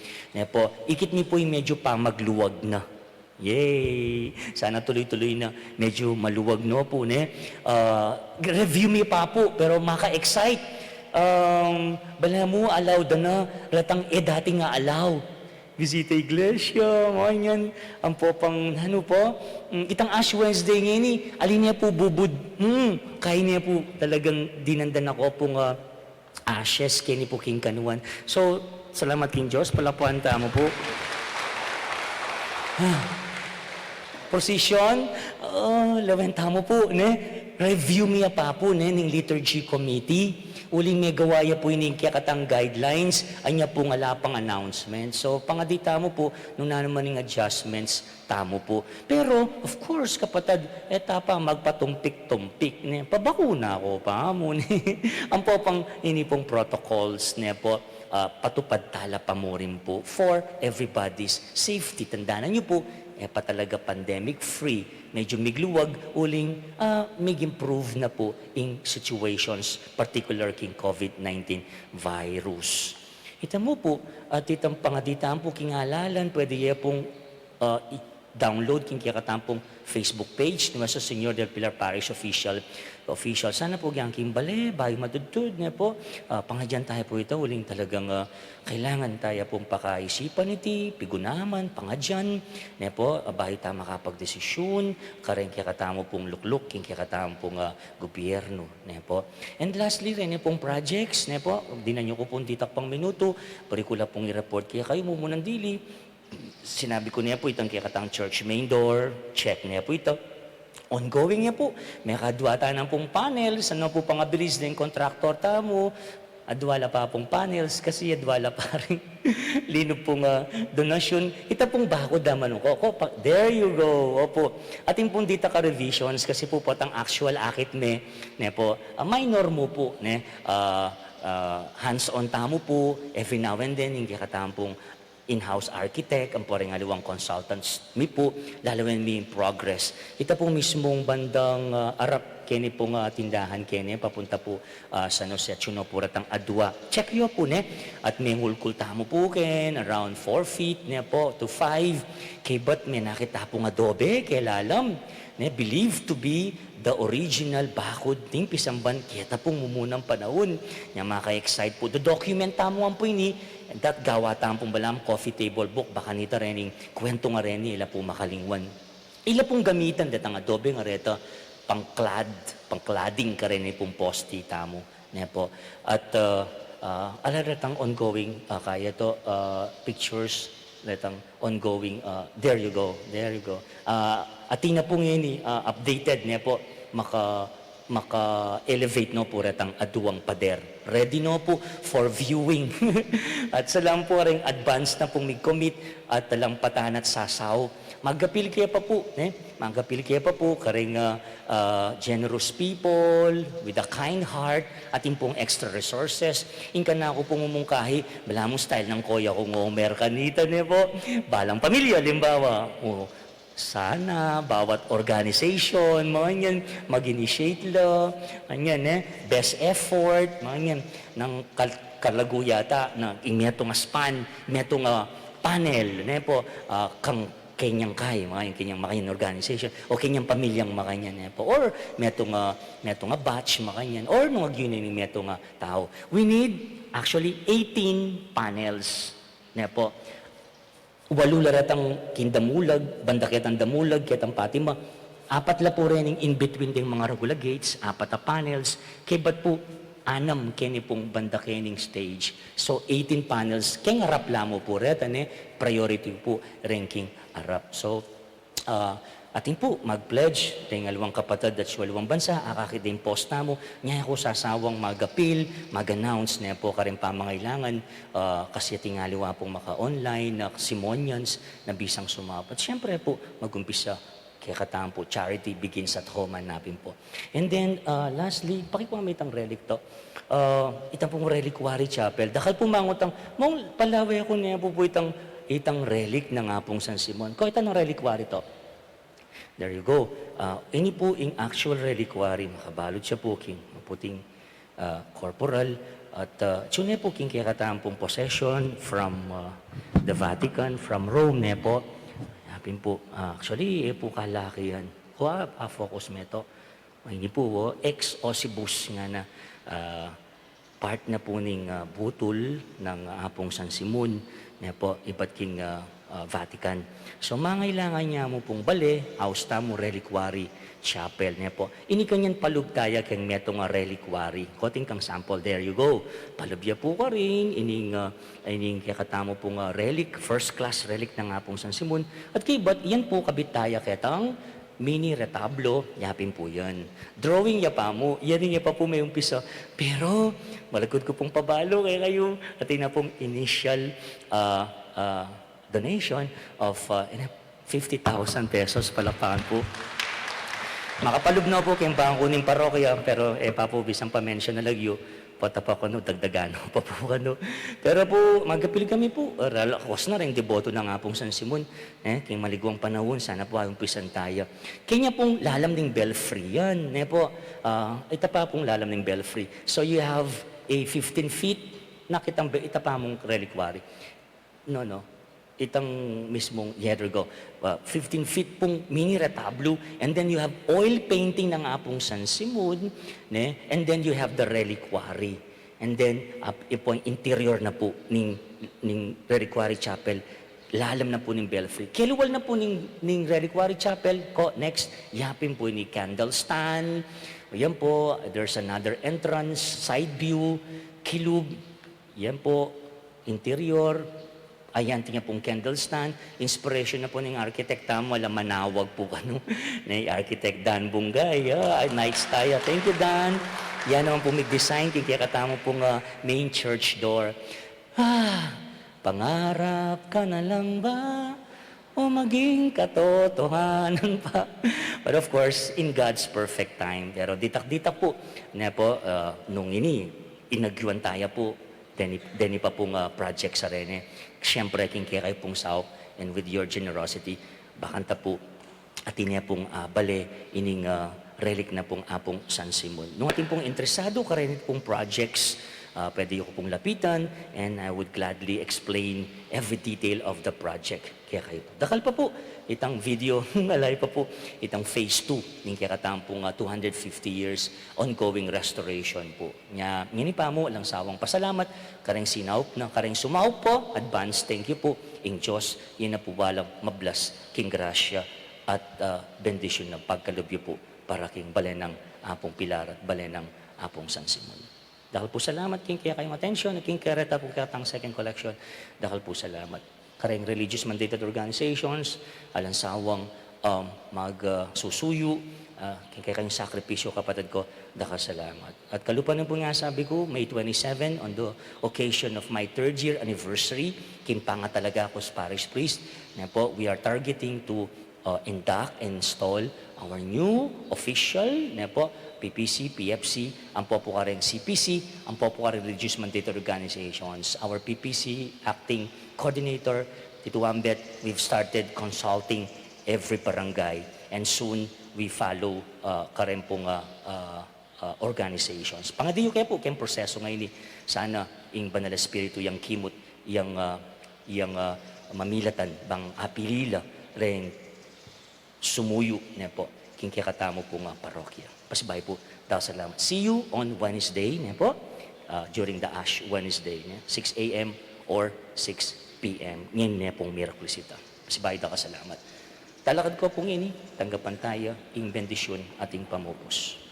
Po, ikit ni po yung medyo pa magluwag na. Yay! Sana tuloy-tuloy na medyo maluwag no po. Review mi pa po, pero maka-excite. Bala mo, allowed na, ratang dati nga allow. Visita iglesia, ganyan. Ang po pang, itang Ash Wednesday ngayon alin niya po bubud. Kaya niya po talagang dinandan ako pong ashes, kaya po king kanuan. So, salamat king Diyos, palapuan mo po. Position, lawenta mo po, review miya pa po, ning liturgy committee. Uling may gawaya po yung katang guidelines, anya po nga lapang announcement. So, pangadita mo po, nung naman yung adjustments, tamo po. Pero, of course, kapatid, etapa magpatumpik-tumpik, pabakuna ako pa mo, ang po pang inipong protocols, po, patupad tala pa mo rin po for everybody's safety. Tandaan nyo po, pa talaga pandemic-free, medyo migluwag, uling mig-improve na po in situations, particular king COVID-19 virus. Ita mo po, at itang pangaditaan po kingalalan, pwede ya pong download king katampong Facebook page naman sa Senyor del Pilar Parish Official. Sana po yung kimbale, bayo madudtud na po. Pangadyan tayo po ito, uling talagang kailangan tayo pong pakaisipan iti, pigunaman, pangadyan, na po, bayo tayo makapagdesisyon, kareng kakatamo pong lukluk, king kakatamo pong gobyerno, na po. And lastly, rin pong projects, na po, dinanyo ko pong ditak pang minuto, parikula pong i-report kaya kayo mumunang dili. Sinabi ko niya po itang kikatang church main door, check niya po ito. Ongoing niya po. May kadwata ng pong panels, ano po pangabilis din kontraktor tamo, adwala pa pong panels, kasi adwala pa rin lino pong donasyon. Ita pong bako daman ko. There you go. Opo. Ating pong dita ka revisions, kasi po ang actual akit po, minor mo po, hands-on tamo po, every now and then, hindi katampong in-house architect, ang poreng aliwang consultants, mi po, lalawin mi in progress. Ita po mismong bandang arap, kene po nga tindahan kene, papunta po sa Jose Chuno po ratang adwa. Check yo po ne, at may ngulkul tamo po ken, around 4 feet ne po to 5. Kay ba't may nakita pong adobe, kay lalam, ne, believed to be the original bakod ting pisamban kita pong mumunang panahon. Nga maka-excite po. Document tamo ang po ini, that gawa tampong balam coffee table book, baka nita rening kwento nga rin ila po makalingwan. Ila pong gamitan datang adobe nga reta, pangklading ka rin pong posti tamo. Ne po. At alaratang ongoing, kaya to, pictures, letang ongoing, there you go. Atina pong yun, updated niya po, maka-elevate no po retang aduang pader. Ready no po for viewing. At sa lang po rin advance na pong mig-commit at talang patahan at sasaw. Magapil kaya pa po, karing generous people with a kind heart at yung pong extra resources. Inka na ako pong umungkahi, balamong style ng koya kong ngomer kanita niya po. Balang pamilya, limbawa. Sana, bawat organization, mga yan, mag-initiate lang, best effort, mga yan, ng kalago yata, ng imetong span, imetong panel, po, kang kanyang mga yung kanyang organization, o kanyang pamilyang makanyan, po, or metong batch, makanyan, or nung agyunin yung metong tao. We need, actually, 18 panels, po, walula ratang kindamulag, banda kitang damulag, kitang patima. 4 la po rin yung in-between ding mga regula gates, 4 na panels. Kaya ba't po 6 kini pong banda kening stage. So 18 panels, kaya arap lamo po retan priority po ranking arap. So atin po mag-pledge, tingalawang kapatid at siwalawang bansa, akakiding post na mo, niya ako sasawang mag-appeal, mag-announce na po karing pamangailangan, kasi tingaliwa pong maka-online na simonians na bisang sumapat. Siyempre po, mag-umpisa, kaya kataan po, charity begins at home, hanapin po. And then, lastly, pakikwamit ang relic to. Itang pong reliquary chapel. Dakal pumangot ang, mong palaway ako niya po itang relic na nga pong San Simon. Kung itang reliquary to, there you go. Ini po yung actual reliquary. Makabalod siya po king maputing corporal. At tsune po king kaya pong possession from the Vatican, from Rome ne po. Yapin po, actually, po kalaki yan. Kuha, focus meto. Ini po, ex-ossibus nga na part na po ning butol ng apong San Simon. Ne po, iba't king Vatican. So, mangailangan niya mo pong bale, austa mo reliquary chapel niya po. Ini kanyan palugtaya kang metong reliquary. Koting kang sample, there you go. Palubya po ka rin, ining kakatamo pong relic, first class relic na nga pong San Simon. At kibat, yan po kabitaya ketang mini retablo, yapin po yan. Drawing ya pa mo, yan niya pa po may umpisa. Pero, malagod ko pong pabalo kaya kayo. At na pong initial donation of 50,000 pesos palapakan po. Makapalugnaw po kayong bangko ng parokya, pero papubisang pa-mention na lagyo, pata pa ko dagdagano pa po kano. Pero po, magapili kami po, akos na rin, deboto na nga pong San Simon, kayong maligwang panahon, sana po ang pisan tayo. Kanya pong lalam ng belfry yan, po, ita pa pong lalam ng belfry. So you have a 15 feet, nakitang ita pa mong reliquary. No. Itang mismong, there you go, 15 feet pong mini retablo, and then you have oil painting ng apong San Simon, and then you have the reliquary. And then, ipong interior na po ng reliquary chapel, lalam na po ng belfry. Kiluwal na po ng reliquary chapel, next, yapin po ni candle stand, yan po, there's another entrance, side view, kilub, yan po, interior, ayan, tingnan pong candle stand. Inspiration na po ng architect. Wala manawag po kano. Na architect Dan Bungay. Nights tayo. Thank you, Dan. Yan naman po may design. Kaya katamo pong main church door. Pangarap ka na lang ba? O maging katotohanan pa? But of course, in God's perfect time. Pero ditak-ditak po. Na po, nung inagyuan tayo po, Deni pa pong project sa Rene. Siyempre, king kaya kayo pong sao, and with your generosity, bakanta po, at niya pong bale, ining relic na pong apong San Simon. Nung ating pong interesado ka rin pong projects, pwede ko pong lapitan, and I would gladly explain every detail of the project. Kaya kayo. Dakal pa po, itang video, alay pa po, itang phase 2, ng kaya katang pong 250 years ongoing restoration po. Ngani pa mo, alang sawang pasalamat, kareng sinaup na, kareng sumaup po, advance, thank you po, ing Diyos, yun na po walang mablas, king grasya, at bendisyon ng pagkalubyo po, para king balenang apong Pilar at balenang apong San Simon. Dahil po salamat king kaya kayong atensyon, king kareta po katang second collection. Dahil po salamat. Kareng religious mandated organizations, alansawang magsusuyo, king kaya kayong sakripisyo kapatid ko, dahil salamat. At kalupanan po nga sabi ko, May 27, on the occasion of my 3rd year anniversary, king panga talaga ako sa parish priest, na po, we are targeting to induct and install our new official, na po, PPC, PFC, ang po ka rin CPC, ang po ka rin Religious Mandated Organizations. Our PPC acting coordinator, Tito Ambet, we've started consulting every barangay, and soon we follow ka rin pong organizations. Pangadiyo kayo po, kayong proseso ngayon, sana yung Banal Espiritu, yung kimot, yung mamilatan, bang apilila, rin sumuyo na po, king kikatamo po nga parokya. Pasibay po, dahil salamat. See you on Wednesday, na po, during the Ash Wednesday, 6 a.m. or 6 p.m. Ngayon na pong Miraculosita. Pasibay dahil salamat. Talakad ko pong ini, tanggapan tayo, ing bendisyon ating pamupos.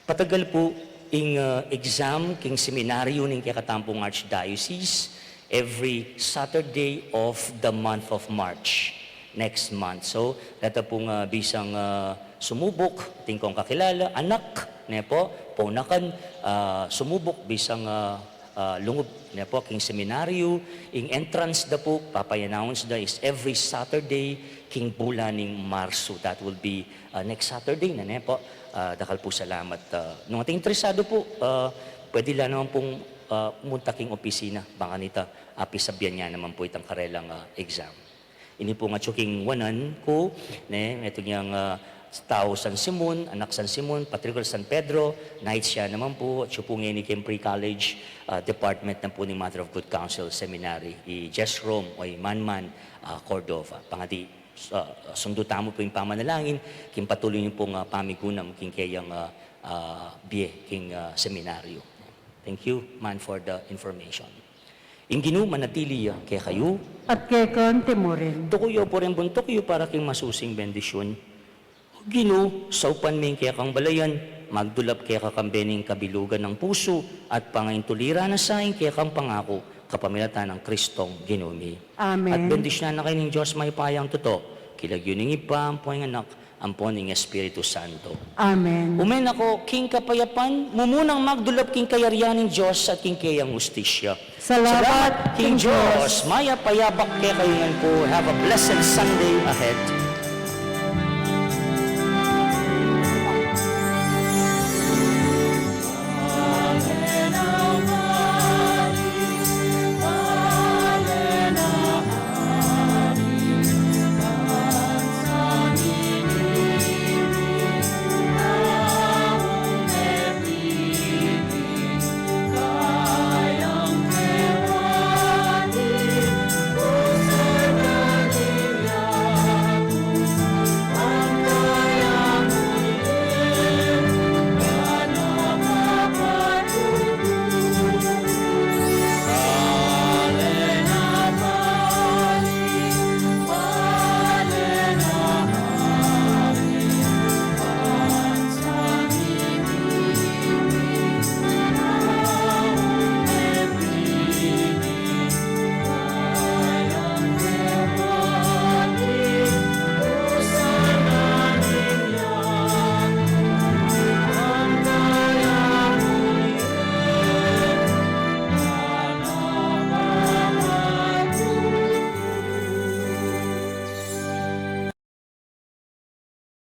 Patagal po ing exam king seminaryo ning kakatampong Archdiocese every Saturday of the month of March next month. So, ito pong bisang sumubok, tingkong kakilala, anak, ne po, punakan, sumubok, bisang lungub, ne po, king seminaryo, ing entrance da po, papay-announce da is every Saturday, king bulan ning Marso. That will be next Saturday na, ne po. Dakal po salamat. Nung ating interesado po, pwede lang naman pong pumunta king opisina. Baka nita, apisabyan niya naman po itang karelang exam. Ini po nga tsuking wanan ko, ito niyang tao San Simon, anak San Simon, Patriarchal San Pedro, night siya naman po, at siya po ngayon ni Pre-College Department na po ni Mother of Good Counsel Seminary, i Jess Rome o i Manman, Cordova. Pangati, sundo tamo po yung pamanalangin, king patuloy niyo pong pamigunam, king kayang biye, king seminaryo. Thank you, man, for the information. Ing Ginoo manatili kaya kayo, At kay kon timurin. tukuyo po rin buntok kayo para king masusing bendisyon. Ginoo, sa upan ming kaya kang balayan, magdulap kaya kakambening kabilugan ng puso at pangaintulira na saing kaya kang pangako, kapamilatan ng Kristong Ginumi. Amen. At bendisyon na kayo ng Diyos may payang totoo, kilagyo ning ipa, ang poing anak, ang poing Espiritu Santo. Amen. Umen ako, king kapayapan, mumunang magdulap king kayarian ng Diyos at king kayang justisya. Salamat, King King Diyos. Maya payabak kaya kayo po. Have a blessed Sunday ahead.